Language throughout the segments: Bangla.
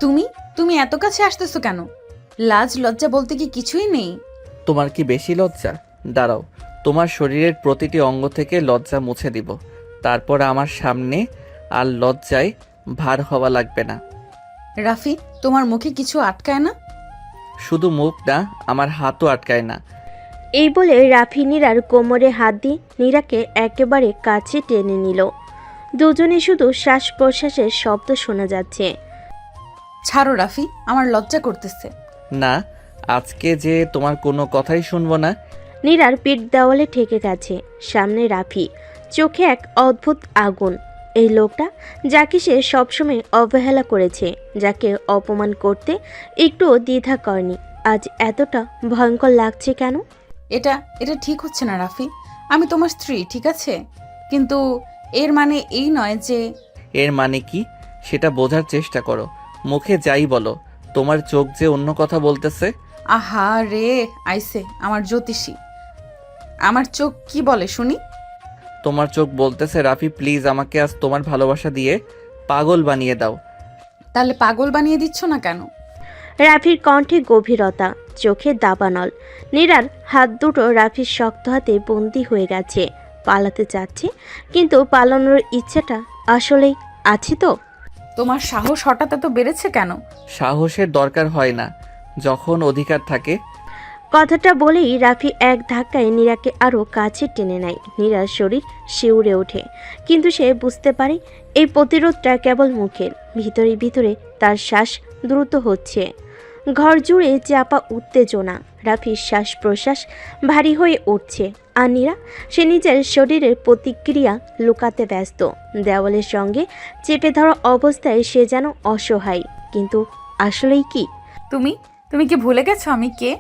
তুমি তুমি এত কাছে আসতেছো কেন? লাজ লজ্জা বলতে কি কিছুই নেই? তোমার কি বেশি লজ্জা? দাঁড়াও, তোমার শরীরের প্রতিটি অঙ্গ থেকে লজ্জা মুছে দিব, তারপর আমার সামনে আর লজ্জায় ভার হওয়া লাগবে না। রাফি, তোমার মুখে কিছু আটকায় না? শুধু মুখ না, আমার হাতও আটকায় না। এই বলে রাফি নীরার কোমরে হাত দিয়ে নীরাকে একেবারে কাছে টেনে নিল। দুজনে শুধু শ্বাস প্রশ্বাসের শব্দ শোনা যাচ্ছে। ছাড়ো রাফি, আমার লজ্জা করতেছে। না, আজকে যে তোমার কোনো কথাই শুনবো না। নীরার পিঠ দেওয়ালে ঠেকে গেছে। সামনে রাফি, চোখে এক অদ্ভুত আগুন। এই লোকটা যাকে সে সবসময় অবহেলা করেছে, যাকে অপমান করতে একটুও দ্বিধা করেনি, আজ এতটা ভয়ঙ্কর লাগছে কেন? এটা এটা ঠিক হচ্ছে না রাফি। আমি তোমার স্ত্রী, ঠিক আছে, কিন্তু এর মানে এই নয় যে। এর মানে কি সেটা বোঝার চেষ্টা করো। মুখে যাই বলো, তোমার চোখ যে অন্য কথা বলতেছে। আহা রে, আইসে আমার জ্যোতিষী। আমার চোখ কি বলে শুনি? তোমার চোখ বলতেছে রাফি প্লিজ আমাকে আজ তোমার ভালোবাসা দিয়ে পাগল বানিয়ে দাও। তাহলে পাগল বানিয়ে দিচ্ছ না কেন? রাফির কণ্ঠে গভীরতা, চোখে দাবানল। নীরার হাত দুটো রাফির শক্ত হাতে বন্দি হয়ে গেছে। পালাতে চাচ্ছে, কিন্তু পালানোর ইচ্ছাটা আসলেই আছে তো? তোমার সাহস হঠাৎ এত বেড়েছে কেন? সাহসের দরকার হয় না যখন অধিকার থাকে। কথাটা বলেই রাফি এক ধাক্কায় নীরাকে আরও কাছে টেনে নেয়। নীরার শরীর শিউরে ওঠে, কিন্তু সে বুঝতে পারে এই প্রতিরোধটা কেবল মুখের। ভিতরে ভিতরে তার শ্বাস দ্রুত হচ্ছে। ঘর জুড়ে চাপা উত্তেজনা। রাফির শ্বাস প্রশ্বাস ভারী হয়ে উঠছে। আর নীরা, সে নিজের শরীরের প্রতিক্রিয়া লুকাতে ব্যস্ত। দেওয়ালের সঙ্গে চেপে ধরা অবস্থায় সে যেন অসহায়, কিন্তু আসলেই কি? তুমি তুমি কি ভুলে গেছো আমি কে?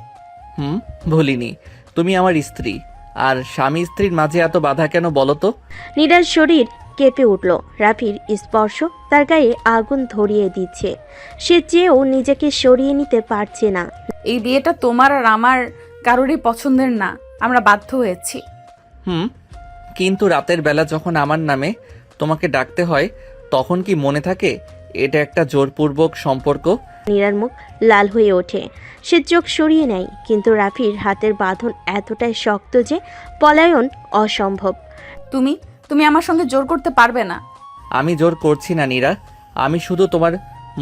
ভুলিনি, তুমি আমার স্ত্রী। আর স্বামী স্ত্রীর মাঝে এত বাধা কেন বলো তো? নীরার শরীর কেঁপে উঠল। রাফির স্পর্শ তার গায়ে আগুন ধরিয়ে দিচ্ছে। সে চেয়েও নিজেকে সরিয়ে নিতে পারছে না। এই বিয়েটা তোমার আর আমার কারোরই পছন্দের না, আমরা বাধ্য হয়েছি। কিন্তু রাতের বেলা যখন আমার নামে তোমাকে ডাকতে হয়, তখন কি মনে থাকে এটা একটা জোরপূর্বক সম্পর্ক? নীরার মুখ লাল হয়ে ওঠে। সে চোখ সরিয়ে নেয়, কিন্তু রাফির হাতের বাঁধন এতটাই শক্ত যে পলায়ন অসম্ভব। তুমি তুমি আমার সঙ্গে জোর করতে পারবে না। আমি জোর করছি না নীরা, আমি শুধু তোমার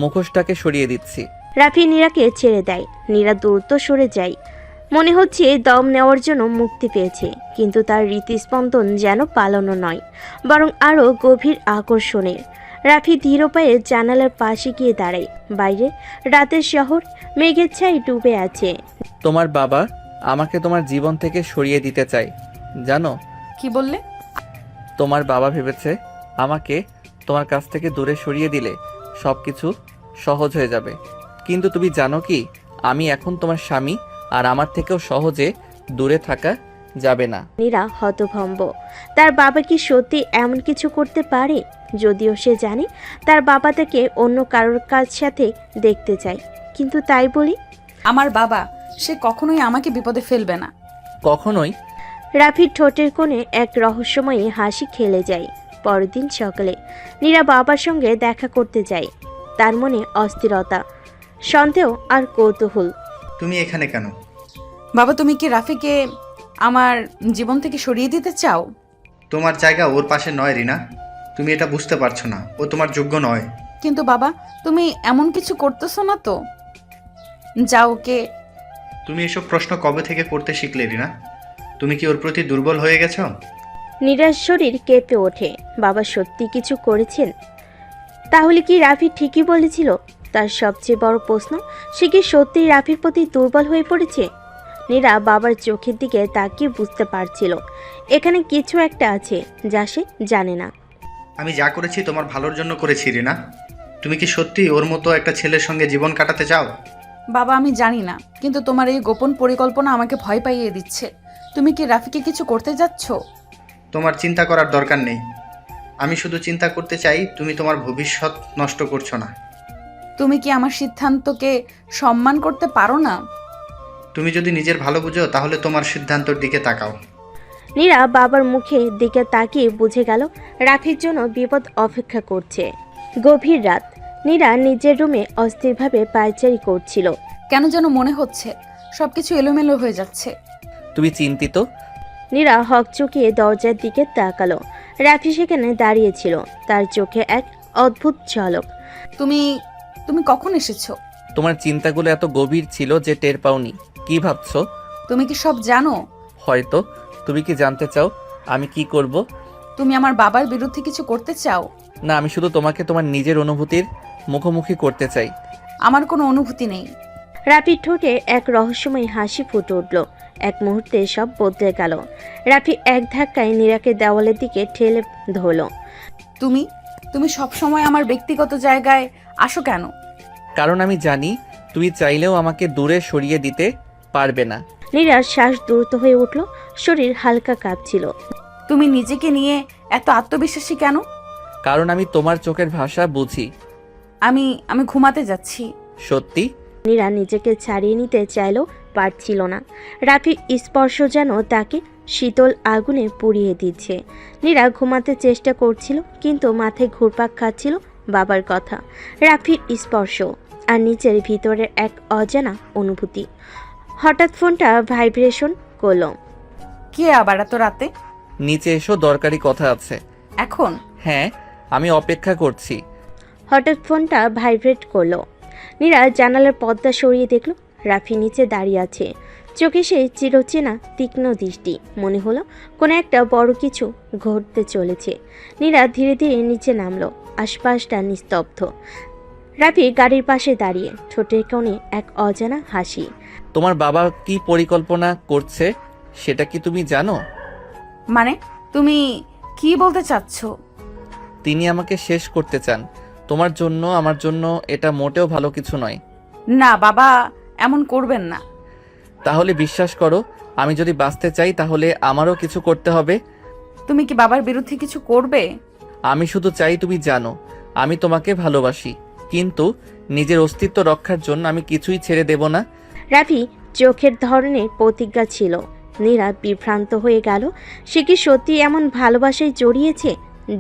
মুখোশটাকে সরিয়ে দিচ্ছি। রাফি নীরাকে ছেড়ে দেয়। নীরা দ্রুত সরে যায়। মনে হচ্ছে দম নেওয়ার জন্য মুক্তি পেয়েছে, কিন্তু তার হৃৎস্পন্দন যেন পালানো নয়, বরং আরও গভীর আকর্ষণের। রাফি ধীর পায়ে জানালার পাশে গিয়ে দাঁড়ায়। বাইরে রাতের শহর মেঘের ছাই ডুবে আছে। তোমার বাবা আমাকে তোমার জীবন থেকে সরিয়ে দিতে চায়, জানো? কি বললে? তোমার বাবা ভেবেছে আমাকে তোমার কাছ থেকে দূরে সরিয়ে দিলে সব কিছু সহজ হয়ে যাবে। কিন্তু তুমি জানো কি, আমি এখন তোমার স্বামী, আর আমার থেকেও সহজে দূরে থাকা যাবে না। নীরা হতভম্ব। তার বাবা কি সত্যি এমন কিছু করতে পারে? যদিও সে জানে তার বাবা তাকে অন্য কারোর কাছ সাথে দেখতে চায়, কিন্তু তাই বলি আমার বাবা, সে কখনোই আমাকে বিপদে ফেলবে না। কখনোই? রাফির ঠোঁটের কোণে এক রহস্যময়ী হাসি খেলে যায়। পরের দিন সকালে নীরা বাবার সঙ্গে দেখা করতে যায়। তার মনে অস্থিরতা, সন্দেহ আর কৌতূহল। তুমি এখানে কেন? বাবা, তুমি কি রাফিকে আমার জীবন থেকে সরিয়ে দিতে চাও? তোমার জায়গা ওর পাশে নয় রিনা, তুমি এটা বুঝতে পারছো না, ও তোমার যোগ্য নয়। কিন্তু বাবা, তুমি এমন কিছু করতেছো না তো? যাও ওকে। তুমি এসব প্রশ্ন কবে থেকে করতে শিখলে রিনা? তুমি কি ওর প্রতি দুর্বল হয়ে গেছো? নীরার শরীর কেঁপে ওঠে। বাবা সত্যি কিছু করেছেন? তাহলে কি রাফি ঠিকই বলেছিল? তার সবচেয়ে বড় প্রশ্ন, সে কি সত্যিই রাফির প্রতি দুর্বল হয়ে পড়েছে? নীরা বাবার চোখের দিকে তাকিয়ে বুঝতে পারছিল এখানে কিছু একটা আছে যা সে জানে না। আমি যা করেছি তোমার ভালোর জন্য করেছি রিনা। তুমি কি সত্যি ওর মতো একটা ছেলের সঙ্গে জীবন কাটাতে চাও? বাবা, আমি জানি না, কিন্তু তোমার এই গোপন পরিকল্পনা আমাকে ভয় পাইয়ে দিচ্ছে। তুমি কি রাফিকে কিছু করতে যাচ্ছ? তোমার চিন্তা করার দরকার নেই। আমি শুধু চিন্তা করতে চাই তুমি তোমার ভবিষ্যৎ নষ্ট করছো না। তুমি কি আমার সিদ্ধান্তকে সম্মান করতে পারো না? তুমি যদি নিজের ভালো বুঝো তাহলে তোমার সিদ্ধান্তের দিকে তাকাও। নীরা বাবার মুখের দিকে তাকিয়ে বুঝে গেল রাফির জন্য বিপদ অপেক্ষা করছে। গভীর রাত, নীরা নিজের রুমে অস্থিরভাবে পায়চারি করছিল। কেন যেন মনে হচ্ছে সবকিছু এলোমেলো হয়ে যাচ্ছে। তুমি চিন্তিত? নীরা হকচকিয়ে দরজার দিকে তাকালো। রাফি সেখানে দাঁড়িয়েছিল, তার চোখে এক অদ্ভুত ঝলক। তুমি তুমি কখন এসেছো? তোমার চিন্তাগুলো এত গভীর ছিল যে টের পাওনি। কি ভাবছো? তুমি কি সব জানো? হয়তো। তুমি কি জানতে চাও আমি কি করব? তুমি আমার বাবার বিরুদ্ধে কিছু করতে চাও? না, আমি শুধু তোমাকে তোমার নিজের অনুভূতির মুখোমুখি করতে চাই। আমার কোনো অনুভূতি নেই। রাফির ঠোঁটে এক রহস্যময় হাসি ফুটে উঠল। এক মুহূর্তে সব বদলে গেল। রাফি এক ধাক্কায় নীরাকে দেওয়ালের দিকে ঠেলে ধরল। তুমি তুমি সবসময় আমার ব্যক্তিগত জায়গায় আসো কেন? কারণ আমি জানি তুমি চাইলেও আমাকে দূরে সরিয়ে দিতে পারবে না। নীরার শ্বাস দ্রুত হয়ে উঠল, শরীর হালকা কাঁপছিল। তুমি নিজেকে নিয়ে এত আত্মবিশ্বাসী কেন? কারণ আমি তোমার চোখের ভাষা বুঝি। আমি আমি ঘুমাতে যাচ্ছি। সত্যি? নীরা নিজেকে ছাড়িয়ে নিতে চাইলেও পারছিল না। রাফির স্পর্শ যেন তাকে শীতল আগুনে পুড়িয়ে দিচ্ছে। নীরা ঘুমাতে চেষ্টা করছিল, কিন্তু মাথায় ঘুরপাক খাচ্ছিল বাবার কথা, রাফির স্পর্শ আর নিজের ভিতরের এক অজানা অনুভূতি। হঠাৎ ফোনটা ভাইব্রেশন করলো। কে আবার এত রাতে? নিচে এসো, দরকারি কথা আছে। এখন? হ্যাঁ, আমি অপেক্ষা করছি। হঠাৎ ফোনটা ভাইব্রেট করলো। নীরা জানালার পর্দা সরিয়ে দেখল রাফি নিচে দাঁড়িয়ে আছে। চোখে সেই চিরচেনা তীক্ষ্ণ দৃষ্টি। মনে হলো কোনো একটা বড় কিছু ঘটতে চলেছে। নীরা ধীরে ধীরে নিচে নামলো। আশপাশটা নিস্তব্ধ। রাফি গাড়ির পাশে দাঁড়িয়ে, ঠোঁটের কোণে এক অজানা হাসি। তোমার বাবা কি পরিকল্পনা করছে সেটা কি তুমি জানো? মানে তুমি কি বলতে চাচ্ছ? তিনি আমাকে শেষ করতে চান। তোমার জন্য, আমার জন্য এটা মোটেও ভালো কিছু নয়। না বাবা, এমন করবেন না। তাহলে বিশ্বাস করো, আমি যদি বাঁচতে চাই তাহলে আমারও কিছু করতে হবে। তুমি কি বাবার বিরুদ্ধে কিছু করবে? আমি শুধু চাই তুমি জানো আমি তোমাকে ভালোবাসি, কিন্তু নিজের অস্তিত্ব রক্ষার জন্য আমি কিছুই ছেড়ে দেব না। রাফি চোখের ধরনের প্রতিজ্ঞা ছিল। নীরা বিভ্রান্ত হয়ে গেল। সে কি সত্যি এমন ভালোবাসায় জড়িয়েছে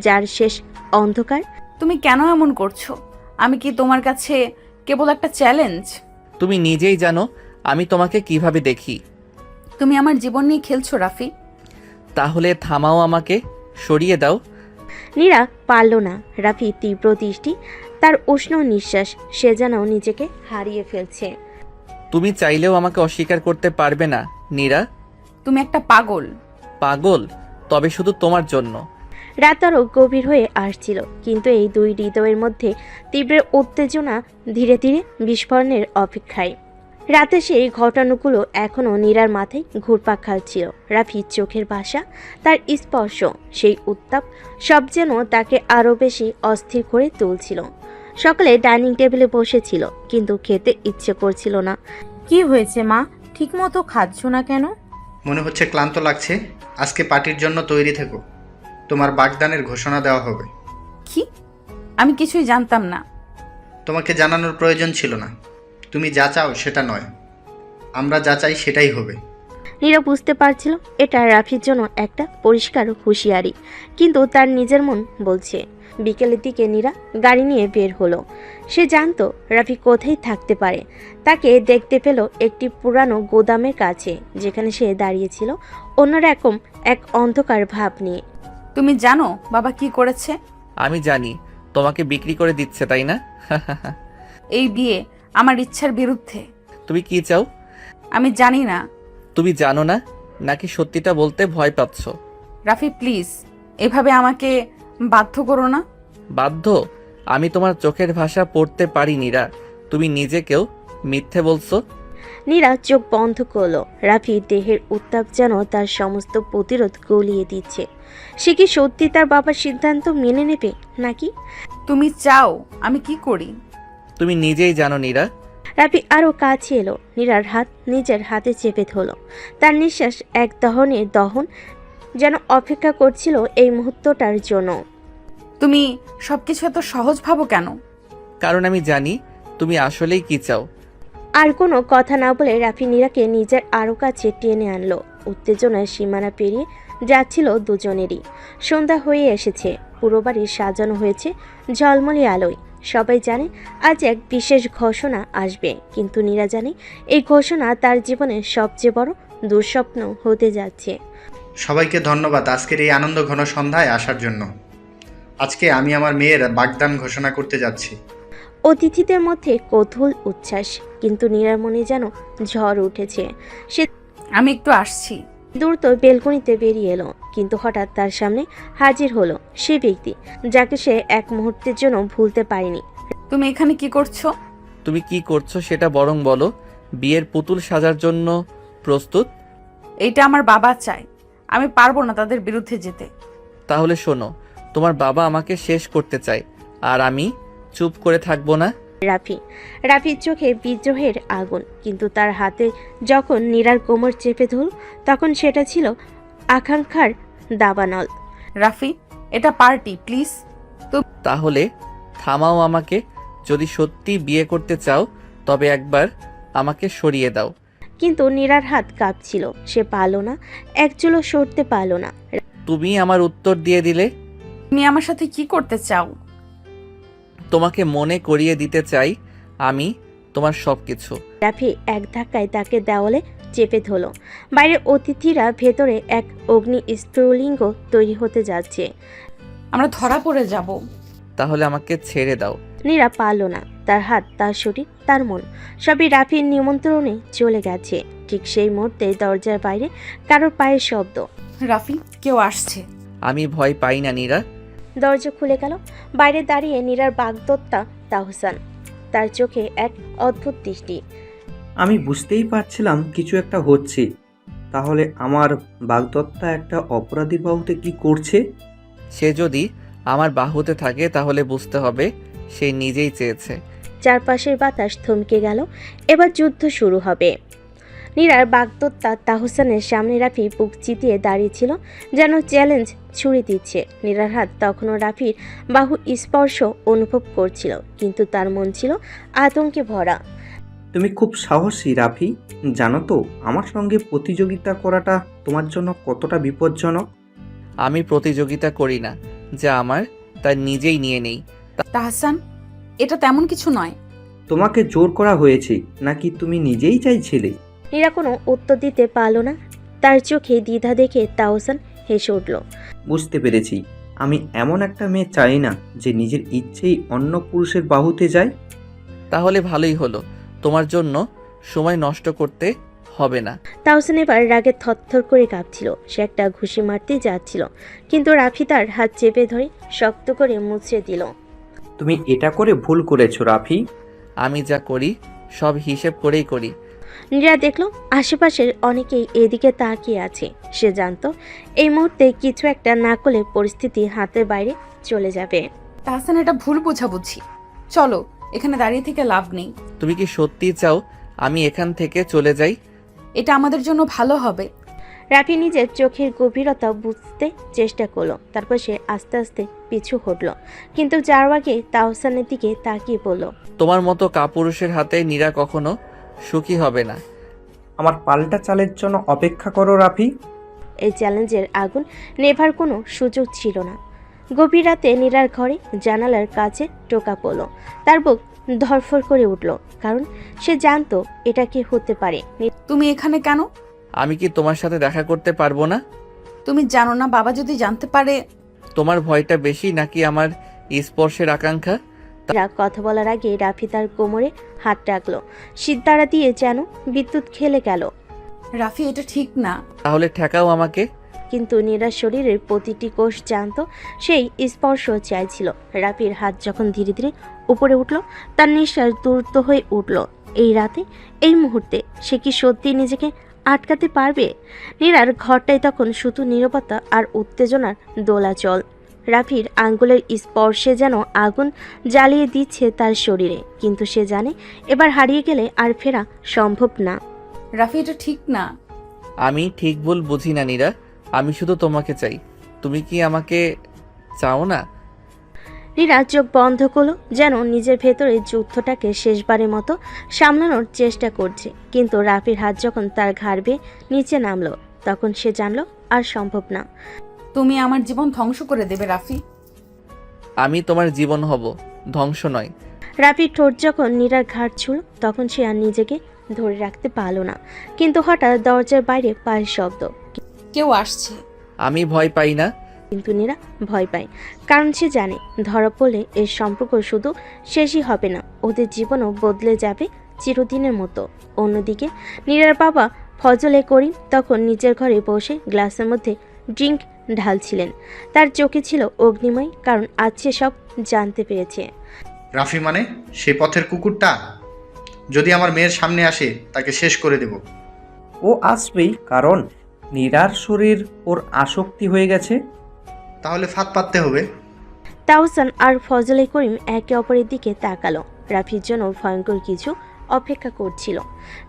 যার শেষ অন্ধকার? তুমি কেন এমন করছো? আমি কি তোমার কাছে কেবল একটা চ্যালেঞ্জ? তুমি নিজেই জানো আমি তোমাকে কিভাবে দেখি। তুমি আমার জীবন নিয়ে খেলছো রাফি। তাহলে থামাও, আমাকে সরিয়ে দাও। নীরা পারল না। রাফি তীব্র দৃষ্টি, তার উষ্ণ নিঃশ্বাস, সে যেন নিজেকে হারিয়ে ফেলছে। তুমি চাইলেও আমাকে অস্বীকার করতে পারবে না নীরা। তুমি একটা পাগল। পাগল? তবে শুধু তোমার জন্য। রাত আরও গভীর হয়ে আসছিল, কিন্তু এই দুই হৃদয়ের মধ্যে তীব্র উত্তেজনা ধীরে ধীরে বিস্ফোরণের অপেক্ষায়। রাতে সেই ঘটনাগুলো এখনও নীরার মাথায় ঘুরপাক খাচ্ছিল। রাফির চোখের ভাষা, তার স্পর্শ, সেই উত্তাপ, সব যেন তাকে আরও বেশি অস্থির করে তুলছিল। সকালে ডাইনিং টেবিলে বসেছিল, কিন্তু খেতে ইচ্ছে করছিল না। কি হয়েছে মা, ঠিকমতো খাচ্ছ না কেন? মনে হচ্ছে ক্লান্ত লাগছে। আজকে পার্টির জন্য তৈরি থেকো। তোমার বাগদানের ঘোষণা দেওয়া হবে। কি? আমি কিছুই জানতাম না। তোমাকে জানানোর প্রয়োজন ছিল না। তুমি যা চাও সেটা নয়, আমরা যা চাই সেটাই হবে। নীরা বুঝতে পারছিল এটা রাফির জন্য একটা পরিষ্কার হুঁশিয়ারি, কিন্তু তার নিজের মন বলছে। বিকেলের দিকে নীরা গাড়ি নিয়ে বের হলো। সে জানতো রাফি কোথায় থাকতে পারে। তাকে দেখতে পেল একটি পুরানো গোদামের কাছে, যেখানে সে দাঁড়িয়েছিল অন্যরকম এক অন্ধকার ভাব নিয়ে। তুমি জানো বাবা কি করেছে? আমি জানি, তোমাকে বিক্রি করে দিচ্ছে, তাই না? এই বিয়ে আমার ইচ্ছার বিরুদ্ধে। তুমি কি চাও? আমি জানি না। তুমি জানো না, নাকি সত্যিটা বলতে ভয় পাচ্ছ? রাফি প্লিজ, এভাবে আমাকে বাধ্য করো না। বাধ্য? আমি তোমার চোখের ভাষা পড়তে পারি নীরা। তুমি নিজেকেও মিথ্যে বলছো। নীরা চোখ বন্ধ করলো। রাফি দেহের উত্তাপ যেন তার সমস্ত প্রতিরোধ গলিয়ে দিচ্ছে। সে কি সত্যি তার বাবার সিদ্ধান্ত মেনে নেবে নাকি? তুমি চাও আমি কি করি? তুমি নিজেই জানো নীরা। রাফি আরও কাছে এলো। নীরার হাত নিজের হাতে চেপে ধরল। তার নিঃশ্বাস এক দহনের দহন, যেন অপেক্ষা করছিল এই মুহূর্তটার জন্য। তুমি সবকিছু এত সহজ ভাবো কেন? কারণ আমি জানি তুমি আসলেই কি চাও। আর কোনো কথা না বলে রাফি নীরাকে নিজের আরও কাছে টেনে আনলো। উত্তেজনার সীমানা পেরিয়ে যাচ্ছিল দুজনেরই। সন্ধ্যা হয়ে এসেছে। পুরো বাড়ি সাজানো হয়েছে ঝলমলে আলোয়। সবাই জানে আজ এক বিশেষ ঘোষণা আসবে, কিন্তু নীরা জানে এই ঘোষণা তার জীবনের সবচেয়ে বড় দুঃস্বপ্ন হতে যাচ্ছে। সবাইকে ধন্যবাদ আজকের এই আনন্দ ঘন সন্ধ্যায় আসার জন্য। আজকে আমি আমার মেয়ের বাগদান ঘোষণা করতে যাচ্ছি। অতিথিদের মধ্যে কৌতূহল উচ্ছ্বাস, কিন্তু নীরার মনে যেন ঝড় উঠেছে। সে আমি একটু আসছি। দ্রুত বেলকনিতে বেরিয়ে এলো, কিন্তু হঠাৎ তার সামনে হাজির হলো সে ব্যক্তি যাকে সে এক মুহূর্তের জন্য ভুলতে পারেনি। তুমি এখানে কি করছো? তুমি কি করছো সেটা বরং বলো। বিয়ের পুতুল সাজার জন্য প্রস্তুত? এইটা আমার বাবা চায়, আমি পারবো না তাদের বিরুদ্ধে যেতে। তাহলে শোনো, তোমার বাবা আমাকে শেষ করতে চায়, আর আমি চুপ করে থাকবো না। রাফির চোখে বিদ্রোহের আগুন, কিন্তু তার হাতে যখন নীরার কোমর চেপে ধরল তখন সেটা ছিল আকাঙ্ক্ষার দাবানল। রাফি, এটা পার্টি, প্লিজ। তাহলে থামাও আমাকে। যদি সত্যি বিয়ে করতে চাও তবে একবার আমাকে সরিয়ে দাও। কিন্তু নীরার হাত কাঁপছিল, সে পারল না, এক চুলও সরতে পারল না। তুমি আমার উত্তর দিয়ে দিলে। তুমি আমার সাথে কি করতে চাও? তোমাকে মনে করিয়ে দিতে চাই আমি তোমার সবকিছু। রাফি এক ধাক্কায় তাকে দেওয়ালে চেপে ধরল। বাইরে অতিথিরা ভেতরে এক অগ্নি স্ফুলিঙ্গ তৈরি হতে যাচ্ছে। আমরা ধরা পড়ে যাব। তাহলে আমাকে ছেড়ে দাও। নীরা পারল না, তার হাত, তার শরীর, তার মন সবই রাফির নিমন্ত্রণে চলে গেছে। ঠিক সেই মুহূর্তে দরজার বাইরে কারোর পায়ের শব্দ। রাফি, কেউ আসছে। আমি ভয় পাই না নীরা। দরজা খুলে গেল। বাইরে দাঁড়িয়ে নীরার বাগদত্তা তাহসান, তার চোখে এক অদ্ভুত দৃষ্টি। আমি বুঝতেই পারছিলাম কিছু একটা হচ্ছে। তাহলে আমার বাগদত্তা একটা অপরাধীর বাহুতে কি করছে? সে যদি আমার বাহুতে থাকে তাহলে বুঝতে হবে সে নিজেই চেয়েছে। চারপাশের বাতাস থমকে গেল। এবার যুদ্ধ শুরু হবে। নীরার বাগদত্তা তাহসানের সামনে রাফি বুক চিতিয়ে দাঁড়িয়েছিল, যেন চ্যালেঞ্জ ছুড়ে দিচ্ছে। নীরার হাত তখনও রাফির বাহু স্পর্শ অনুভব করছিল, কিন্তু তার মন ছিল আতঙ্কে ভরা। তুমি খুব সাহসী রাফি। জানো তো আমার সঙ্গে প্রতিযোগিতা করাটা তোমার জন্য কতটা বিপজ্জনক? আমি প্রতিযোগিতা করি না, যা আমার তা নিজেই নিয়ে নেই। তাহসান, এটা তেমন কিছু নয়। তোমাকে জোর করা হয়েছে নাকি তুমি নিজেই চাইছিলে? নীরা কোনো উত্তর দিতে পারল না। তার চোখে দ্বিধা দেখে তাহসান হেসে উঠল। বুঝতে পেরেছি। আমি এমন একটা মেয়ে চাই না যে নিজের ইচ্ছেই অন্য পুরুষের বাহুতে যায়। তাহলে ভালোই হলো, তোমার জন্য সময় নষ্ট করতে হবে না। তাহসান এবার রাগে থরথর করে কাঁপছিল। সে একটা ঘুষি মারতে যাচ্ছিল, কিন্তু রাফি তার হাত চেপে ধরে শক্ত করে মুছড়ে দিল। তুমি এটা করে ভুল করেছো রাফি। আমি যা করি সব হিসেব করেই করি। নীরা দেখলো আশেপাশের অনেকেই এদিকে তাকিয়ে আছে। সে জানতো এই মুহূর্তে কিছু একটা না করলে পরিস্থিতি হাতের বাইরে চলে যাবে। তাহসান, এটা ভুল বোঝাবুঝি। চলো, এখানে দাঁড়িয়ে থেকে লাভ নেই। তুমি কি সত্যি চাও আমি এখান থেকে চলে যাই? এটা আমাদের জন্য ভালো হবে। রাফি নিজের চোখের গভীরতা বুঝতে চেষ্টা করলো, তারপর সে আস্তে আস্তে পিছু হটল, কিন্তু যার আগে তাহসানের দিকে তাকিয়ে পড়ল। তোমার মতো কাপুরুষের হাতে নীরা কখনো সুখী হবে না। আমার পাল্টা চালের জন্য অপেক্ষা করো রাফি। এই চ্যালেঞ্জের আগুন নেভার কোনো সুযোগ ছিল না। গভীর রাতে নীরার ঘরে জানালার কাছে টোকা পড়ল। তার বুক ধরফর করে উঠল, কারণ সে জানতো এটা কি হতে পারে। তুমি এখানে কেন? আমি কি তোমার সাথে দেখা করতে পারবো না? তুমি জানো না বাবা যদি জানতে পারে? তোমার ভয়টা বেশি নাকি আমার স্পর্শের আকাঙ্ক্ষা? নীরা কথা বলার আগে রাফি তার কোমরে হাত রাখলো। সিদ্ধারা দিয়ে যেন বিদ্যুৎ খেলে গেল। রাফি, এটা ঠিক না। তাহলে ঠেকাও আমাকে। কিন্তু নীরার শরীরের প্রতিটি কোষ জানতো সেই স্পর্শ চাইছিল। রাফির হাত যখন ধীরে ধীরে উপরে উঠল, তার নিঃশ্বাস দ্রুত হয়ে উঠল। এই রাতে, এই মুহূর্তে সে কি সত্যি নিজেকে আটকাতে পারবে? নীরার ঘরটাই তখন শুধু নীরবতা আর উত্তেজনার দোলাচল। রাফির আঙ্গুলের স্পর্শে যেন আগুন জ্বালিয়ে দিচ্ছে তার শরীরে, কিন্তু সে জানে এবার হারিয়ে গেলে আর ফেরা সম্ভব না। রাফি, এটা ঠিক না। আমি ঠিক ভুল বুঝি না নীরা, আমি শুধু তোমাকে চাই। তুমি কি আমাকে চাও না? নীরা চোখ বন্ধ করলো, যেন নিজের ভেতরে যুদ্ধটাকে শেষবারের মতো সামলানোর চেষ্টা করছে। কিন্তু রাফির হাত যখন তার ঘাড় বেয়ে নিচে নামলো, তখন সে জানলো আর সম্ভব না। তুমি আমার জীবন ধ্বংস করে দেবে রাফি। আমি তোমার জীবন হব, ধ্বংস নয়। রাফির ঠোঁট যখন নীরার ঘাড় ছুঁল তখন সে আর নিজেকে ধরে রাখতে পারল না, কিন্তু হঠাৎ দরজার বাইরে পায়ের শব্দ। কেউ আসছে। আমি ভয় পাই না। কিন্তু নীরা ভয় পায়, কারণ সে জানে ধরা পড়লে এর সম্পর্ক শুধু শেষই হবে না, ওদের জীবনও বদলে যাবে চিরদিনের মতো। অন্যদিকে নীরার বাবা ফজলে করিম তখন নিজের ঘরে বসে গ্লাসের মধ্যে ড্রিঙ্ক ঢালছিলেন। তার চোখে ছিল অগ্নিময়, কারণ আজ সে সব জানতে পেরেছে। রাফি মানে সেই পথের কুকুরটা? যদি আমার মেয়ের সামনে আসে তাকে শেষ করে দেব। ও আসবেই, কারণ নীরার শরীর ওর আসক্তি হয়ে গেছে। তাহলে ফাঁদ পাততে হবে। তাহসান আর ফজলে করিম একে অপরের দিকে তাকালো। রাফির জন্য ভয়ঙ্কর কিছু অপেক্ষা করছিল।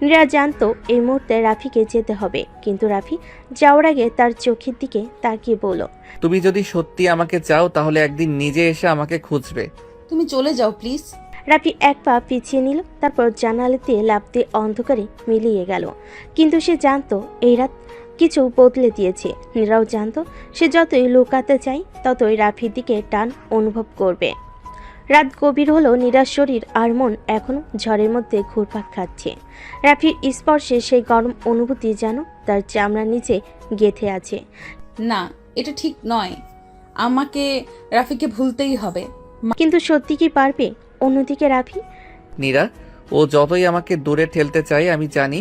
নীরা জানতো এই মুহূর্তে রাফিকে যেতে হবে, কিন্তু রাফি যাওয়ার আগে তার চোখের দিকে তাকিয়ে বলল, তুমি যদি সত্যি আমাকে চাও তাহলে একদিন নিজে এসে আমাকে খুঁজবে। তুমি চলে যাও প্লিজ। রাফি এক পা পিছিয়ে নিল, তারপর জানালাতে লাফ দিয়ে অন্ধকারে মিলিয়ে গেল। কিন্তু সে জানতো এই রাত কিছু বদলে দিয়েছে। নীরাও জানতো সে যতই লুকাতে চায় ততই রাফির দিকে টান অনুভব করবে। রাত গভীর হলো, নীরার শরীর আর মন এখনো ঝড়ের মধ্যে ঘুরপাক খাচ্ছে। রাফির স্পর্শে সেই গরম অনুভূতি যেন তার চামড়ার নিচে গেঁথে আছে। না, এটা ঠিক নয়। আমাকে রাফিকে ভুলতেই হবে। কিন্তু সত্যি কি পারবে? অন্যদিকে রাফি নীরা, ও যতই আমাকে দূরে ঠেলতে চায় আমি জানি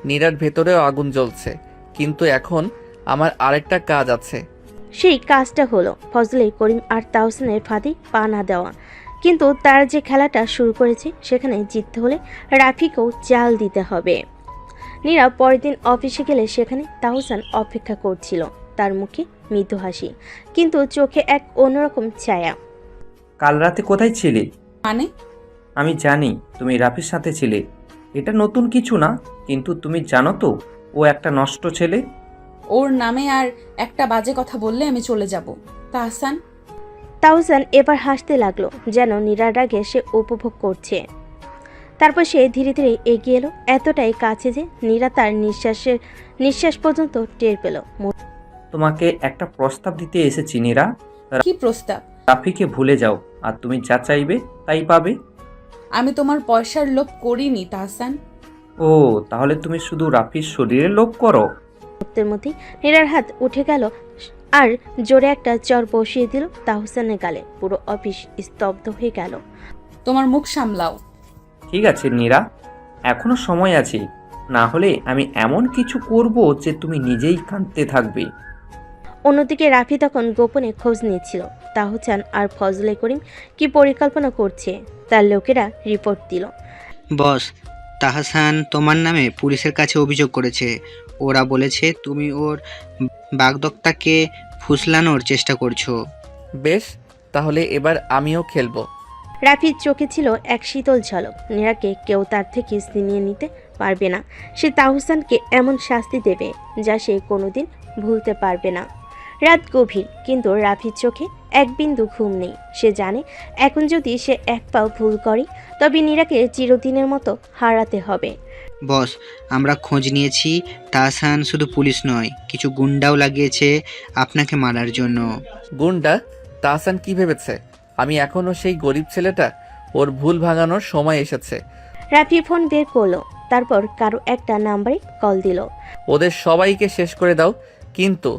নীরার ভেতরেও আগুন জ্বলছে। কিন্তু এখন আমার আরেকটা কাজ আছে। সেই কাজটা হলো ফজলে করিম আর তাহসানের ফাঁদে পা না দেওয়া। কিন্তু তারা যে খেলাটা শুরু করেছে সেখানে জিততে হলে রাফিকেও চাল দিতে হবে। নীরা পরের দিন অফিসে গেলে সেখানে তাহসান অপেক্ষা করছিল। তার মুখে মৃদু হাসি, কিন্তু চোখে এক অন্যরকম ছায়া। কাল রাতে কোথায় ছিলে? মানে? আমি জানি তুমি রাফির সাথে ছিলে। এটা নতুন কিছু না, কিন্তু তুমি জানো তো ও একটা নষ্ট ছেলে। ওর নামে আর একটা বাজে কথা বললে আমি চলে যাব। তাহসান। তাহসান এবার হাসতে লাগলো, যেন নীরার রাগে সে উপভোগ করছে। তারপর সে ধীরে ধীরে এগিয়ে এলো, এতটাই কাছে যে নীরা তার নিঃশ্বাস পর্যন্ত টের পেল। তোমাকে একটা প্রস্তাব দিতে এসেছি নীরা। কি প্রস্তাব? রাফিকে ভুলে যাও, আর তুমি যা চাইবে তাই পাবে। আমি তোমার পয়সার লোভ করিনি তাহসান। ও, তাহলে তুমি শুধু রাফির শরীরে লোভ করো? মুহূর্তের মধ্যেই নীরার হাত উঠে গেল আর জোরে একটা চর বসিয়ে দিল তাহসানের গালে। পুরো অফিস স্তব্ধ হয়ে গেল। তোমার মুখ সামলাও। ঠিক আছে নীরা, এখনো সময় আছে, না হলে আমি এমন কিছু করব যে তুমি নিজেই কাঁদতে থাকবে। অন্যদিকে রাফি তখন গোপনে খোঁজ নিচ্ছিল তাহসান আর ফজলে করিম কি পরিকল্পনা করছে। তার লোকেরা রিপোর্ট দিল, বস, তাহসান তোমার নামে পুলিশের কাছে অভিযোগ করেছে। ওরা বলেছে তুমি ওর বাগদত্তাকে ফুসলানোর চেষ্টা করছো। বেশ, তাহলে এবার আমিও খেলবো। রাফির চোখে ছিল এক শীতল ঝলক। নীরাকে কেউ তার থেকে ছিনিয়ে নিতে পারবে না। সে তাহসানকে এমন শাস্তি দেবে যা সে কোনোদিন ভুলতে পারবে না। রাত গভীর, কিন্তু রাফির চোখে এক বিন্দু ঘুম নেই। সে জানে এখন যদি সে এক পাও ভুল করে তবে নীরাকে চিরদিনের মতো হারাতে হবে। বস, আমরা খোঁজ নিয়েছি। তাহসান শুধু পুলিশ নয়, কিছু গুন্ডাও লাগিয়েছে আপনাকে মারার জন্য। গুন্ডা? তাহসান কি ভেবেছে আমি এখনো সেই গরিব ছেলেটা? ওর ভুল ভাঙানোর সময় এসেছে। রাফি ফোন বের করলো, তারপর কারো একটা নাম্বারে কল দিল। ওদের সবাইকে শেষ করে দাও, কিন্তু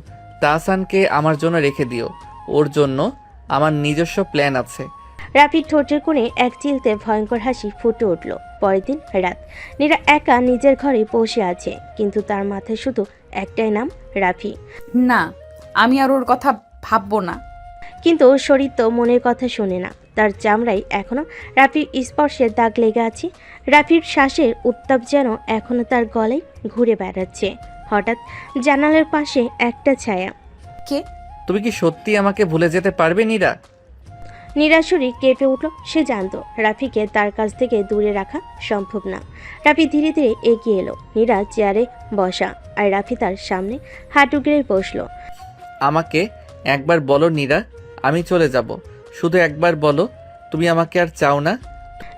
তাহসানকে আমার জন্য রেখে দিও। ওর জন্য আমার নিজস্ব প্ল্যান আছে। রাফির ঠোঁটের কোণে এক চিলতে ভয়ঙ্কর হাসি ফুটে উঠল। পরের দিন রাত, নীরা একা নিজের ঘরে বসে আছে, কিন্তু তার মাথায় শুধু একটাই নাম, রাফি। না, আমি আর ওর কথা ভাববো না। কিন্তু ওর শরীর তো মনের কথা শোনে না। তার চামড়ায় এখনো রাফির স্পর্শের দাগ লেগে আছে। রাফির শ্বাসের উত্তাপ যেন এখনো তার গলায় ঘুরে বেড়াচ্ছে। হঠাৎ জানালার পাশে একটা ছায়া। কে? তুমি কি সত্যি আমাকে ভুলে যেতে পারবে নীরা? নীরার শরীর কেঁপে উঠল। সে জানতো রাফিকে তার কাছ থেকে দূরে রাখা সম্ভব না। রাফি ধীরে ধীরে এগিয়ে এলো। নীরা চেয়ারে বসা, আর রাফি তার সামনে হাঁটু গেড়ে বসলো। আমাকে একবার বলো নীরা, আমি চলে যাব। শুধু একবার বলো, তুমি আমাকে আর চাও না?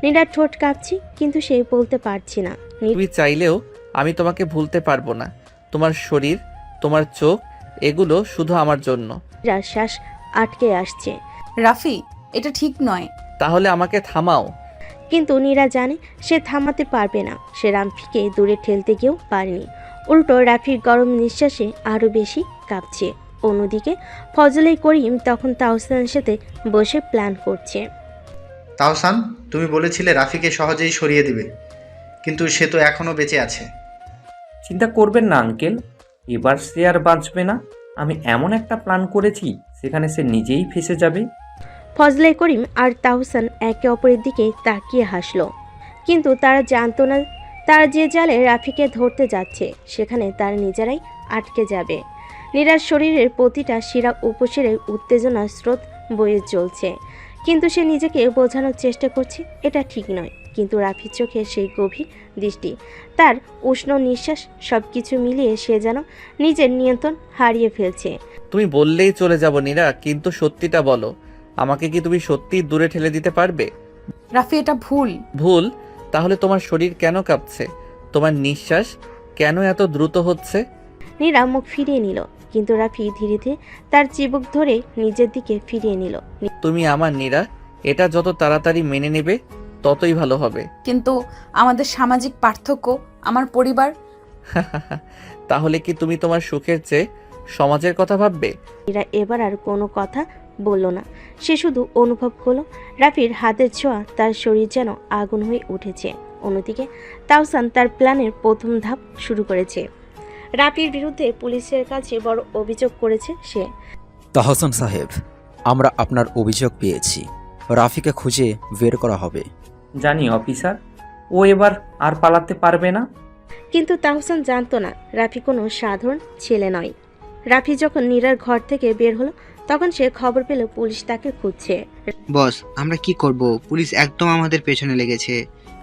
নীরার ঠোঁট কাঁপছে, কিন্তু সে বলতে পারছে না। তুমি চাইলেও আমি তোমাকে ভুলতে পারবো না। তোমার শরীর, তোমার চোখ, এগুলো শুধু আমার জন্য। নীরার শ্বাস আটকে আসছে। রাফি, এটা ঠিক নয়। তাহলে আমাকে থামাও। কিন্তু নীরা জানে সে থামাতে পারবে না। সে রাফিকে দূরে ঠেলতে গিয়েও পারেনি। উল্টো রাফির গরম নিঃশ্বাসে আরও বেশি কাঁপছে। অন্যদিকে ফজলে করিম তখন তাহসানের সাথে বসে প্ল্যান করছে। তাহসান, তুমি বলেছিলে রাফিকে সহজেই সরিয়ে দিবে, কিন্তু সে তো এখনও বেঁচে আছে। চিন্তা করবেন না আঙ্কেল, এবার সে আর বাঁচবে না। আমি এমন একটা প্ল্যান করেছি সেখানে সে নিজেই ফেঁসে যাবে। ফজলে করিম আর তাহসান একে অপরের দিকে তাকিয়ে হাসলো। কিন্তু তারা জানতো না তারা যে জালে রাফিকে ধরতে যাচ্ছে সেখানে তারা নিজেরাই আটকে যাবে। নীরার শরীরের প্রতিটা শিরা উপশিরে উত্তেজনার স্রোত বয়ে চলছে, কিন্তু সে নিজেকে বোঝানোর চেষ্টা করছে এটা ঠিক নয়। কিন্তু রাফির চোখে সেই গভীর দৃষ্টি, তার উষ্ণ নিঃশ্বাস, সব কিছু মিলিয়ে সে যেন নিজের নিয়ন্ত্রণ হারিয়ে ফেলছে। তুমি বললেই চলে যাব নীরা, কিন্তু সত্যিটা বলো, আমাকে কি তুমি সত্যিই দূরে ঠেলে দিতে পারবে? রাফি, এটা ভুল। ভুল? তাহলে তোমার শরীর কেন কাঁপছে? তোমার নিঃশ্বাস কেন এত দ্রুত হচ্ছে? নীরা মুখ ফিরিয়ে নিল, কিন্তু রাফি ধীরে ধীরে তার চিবুক ধরে নিজের দিকে ফিরিয়ে নিল। তুমি আমার নীরা, এটা যত তাড়াতাড়ি মেনে নেবে ততই ভালো হবে। কিন্তু আমাদের সামাজিক পার্থক্য, আমার পরিবার। তাহলে কি তুমি তোমার সুখের চেয়ে সমাজের কথা ভাববে? নীরা এবার আর কোনো কথা বলল না। সে শুধু অনুভব করলো রাফির হাতের ছোঁয়া তার শরীর যেন আগুন হয়ে উঠেছে। অন্যদিকে তাহসান তার প্ল্যানের প্রথম ধাপ শুরু করেছে। রাফির বিরুদ্ধে পুলিশের কাছে বড় অভিযোগ করেছে সে। তাহসান সাহেব, আমরা আপনার অভিযোগ পেয়েছি। রাফিকে খুঁজে বের করা হবে। জানি অফিসার, ও এবার আর পালাতে পারবে না। কিন্তু তাহসান জানতো না রাফি কোনো সাধারণ ছেলে নয়। রাফি যখন নীরার ঘর থেকে বের হলো তখন সে খবর পেল পুলিশ তাকে খুঁজছে। বস, আমরা কি করব? পুলিশ একদম আমাদের পেছনে লেগেছে।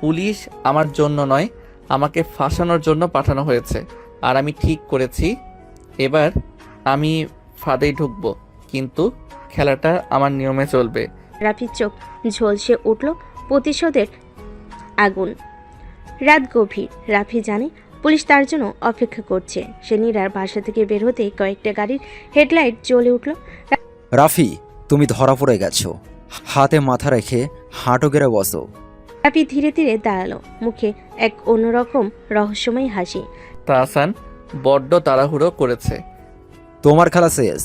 পুলিশ আমার জন্য নয়, আমাকে ফাঁসানোর জন্য পাঠানো হয়েছে। আর আমি ঠিক করেছি এবার আমি ফাঁদেই ঢুকবো, কিন্তু খেলাটা আমার নিয়মে চলবে। রাফির চোখ ঝলসে উঠল প্রতিশোধের আগুন। রাত গভীর। রাফি জানে পুলিশ তার জন্য অপেক্ষা করছে। সে নীরার বাসা থেকে বের হতে কয়েকটা গাড়ির হেডলাইট জ্বলে উঠল। রাফি, তুমি ধরা পড়ে গেছো। হাতে মাথা রেখে হাঁটু গেড়ে বসো। রাফি ধীরে ধীরে দাঁড়ালো, মুখে এক অন্যরকম রহস্যময় হাসি। তাহসান বড্ড তাড়াহুড়ো করেছে। তোমার খেলা শেষ।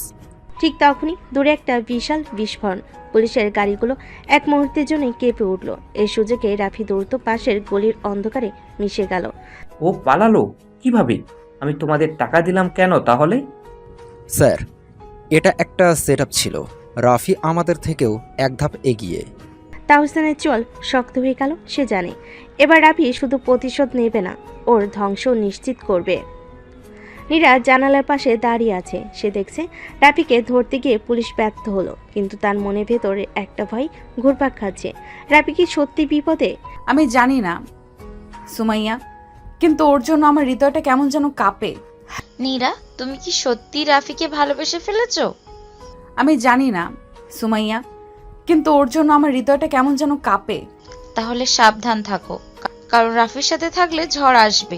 ঠিক তখনই দূরে একটা বিশাল বিস্ফোরণ। পুলিশের গাড়িগুলো এক মুহূর্তের জন্য কেঁপে উঠল। এই সুযোগে রাফি দৌড়ত পাশের গলির অন্ধকারে মিশে গেল। ও পালালো কিভাবে? আমি তোমাদের টাকা দিলাম কেন তাহলে? স্যার, এটা একটা সেটআপ ছিল। রাফি আমাদের থেকেও এক ধাপ এগিয়ে। তাহসানের চোল শক্ত হয়ে গেল। সে জানে এবার রাফি শুধু প্রতিশোধ নেবে না, ওর ধ্বংস নিশ্চিত করবে। নীরা জানালার পাশে দাঁড়িয়ে আছে। সে দেখছে রাফিকে ধরতে গিয়ে পুলিশ ব্যর্থ হলো, কিন্তু তার মনে ভেতরে একটা ভয় ঘুরপাক খাচ্ছে। রাফি কি সত্যি বিপদে? আমি জানি না সুমাইয়া, কিন্তু ওর জন্য আমার হৃদয়টা কেমন যেন কাঁপে। নীরা, তুমি কি সত্যি রাফিকে ভালোবেসে ফেলেছো? আমি জানি না সুমাইয়া, কিন্তু ওর জন্য আমার হৃদয়টা কেমন যেন কাঁপে। তাহলে সাবধান থাকো, কারণ রাফির সাথে থাকলে ঝড় আসবে।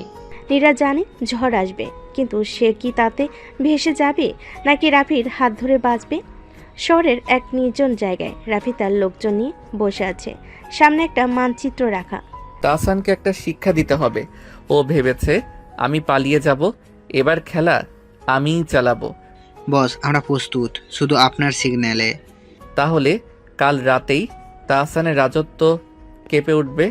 নীরা জানে ঝড় আসবে, কিন্তু সে কি তাতে ভেসে যাবে নাকি রাফির হাত ধরে বাঁচবে? শহরের এক নির্জন জায়গায় রাফি তার লোকজন নিয়ে বসে আছে। সামনে একটা মানচিত্র রাখা। তাহসানকে একটা শিক্ষা দিতে হবে। ও ভেবেছে আমি পালিয়ে যাব, এবার খেলা আমিই চালাবো। বস, আমরা প্রস্তুত, শুধু আপনার সিগন্যালে। তাহলে কাল রাতেই তাহসানের রাজত্ব কেঁপে উঠবে।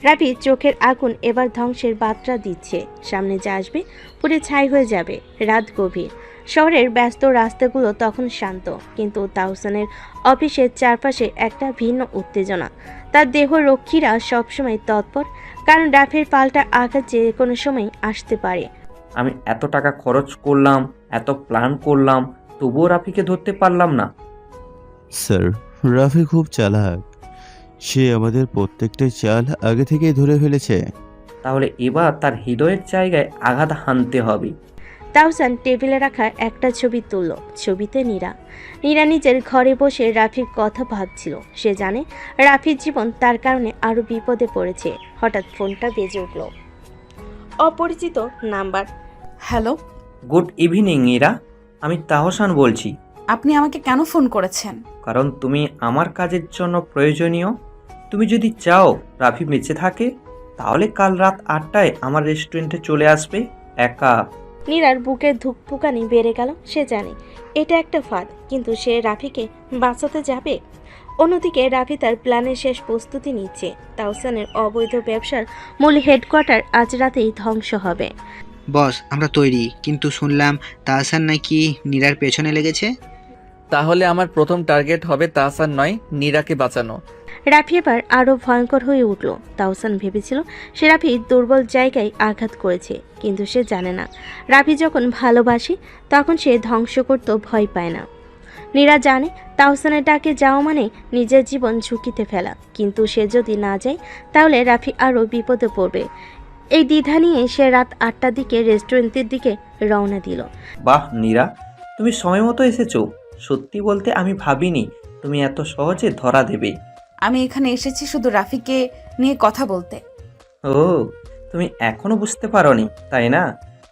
রাফি চোখের আগুন এবার ধ্বংসের বার্তা দিচ্ছে। সামনে যা আসবে পুরো ছাই হয়ে যাবে। রাত গভীর। শহরের ব্যস্ত রাস্তাগুলো তখন শান্ত, কিন্তু তাহসানের অফিসের চারপাশে একটা ভিন্ন উত্তেজনা। তার দেহ রক্ষীরা সবসময় তৎপর, কারণ রাফির পাল্টা আঘাত যে কোনো সময় আসতে পারে। আমি এত টাকা খরচ করলাম, এত প্ল্যান করলাম, তবুও রাফিকে ধরতে পারলাম না। স্যার, রাফি খুব চালাক। সে আমাদের প্রত্যেকটা চাল আগে থেকেই ধরে ফেলেছে। তাহলে এবার তার হৃদয়ের জায়গায় আঘাত হানতে হবে। তাহসান টেবিলে রাখা একটা ছবি তুলল। ছবিতে নীরা। নীরা নিজের ঘরে বসে রাফির কথা ভাবছিল। সে জানে রাফির জীবন তার কারণে আরো বিপদে পড়েছে। হঠাৎ ফোনটা বেজে উঠল। অপরিচিত number. Hello, good evening Ira, আমি তাহসান বলছি। আপনি আমাকে কেন ফোন করেছেন? কারণ তুমি আমার কাজের জন্য প্রয়োজনীয়। তুমি যদি চাও রাফি বেঁচে থাকে, তাহলে কাল রাত 8টায় আমার রেস্টুরেন্টে চলে আসবে একা। নীরার বুকের ধুকপুকানি বেড়ে গেল। সে জানে এটা একটা ফাঁদ, কিন্তু সে রাফিকে বাঁচাতে যাবে। অন্যদিকে রাফি তার প্ল্যানের শেষ প্রস্তুতি নিচ্ছে। তাহসানের অবৈধ ব্যবসার মূল হেডকোয়ার্টার আজ রাতেই ধ্বংস হবে। বস, আমরা তৈরি, কিন্তু শুনলাম তাহসান নাকি নীরার পেছনে লেগেছে। তাহলে আমার প্রথম টার্গেট হবে তাহসান নয়, নীরাকে বাঁচানো। রাফি এবার আরও ভয়ঙ্কর হয়ে উঠল। তাহসান ভেবেছিল সে রাফি দুর্বল জায়গায় আঘাত করেছে, কিন্তু সে জানে না রাফি যখন ভালোবাসে তখন সে ধ্বংস করতে ভয় পায় না। নীরা জানে তাহসানের ডাকে যাওয়া মানে নিজের জীবন ঝুঁকিতে ফেলা, কিন্তু সে যদি না যায় তাহলে রাফি আরও বিপদে পড়বে। এই দ্বিধা নিয়ে সে রাত 8টার দিকে রেস্টুরেন্টের দিকে রওনা দিল। বাহ নীরা, তুমি সময় মতো এসেছো। সত্যি বলতে আমি ভাবিনি তুমি এত সহজে ধরা দেবে। আমি এখানে এসেছি শুধু রাফিকে নিয়ে কথা বলতে। ও, তুমি এখনো বুঝতে পারোনি তাই না?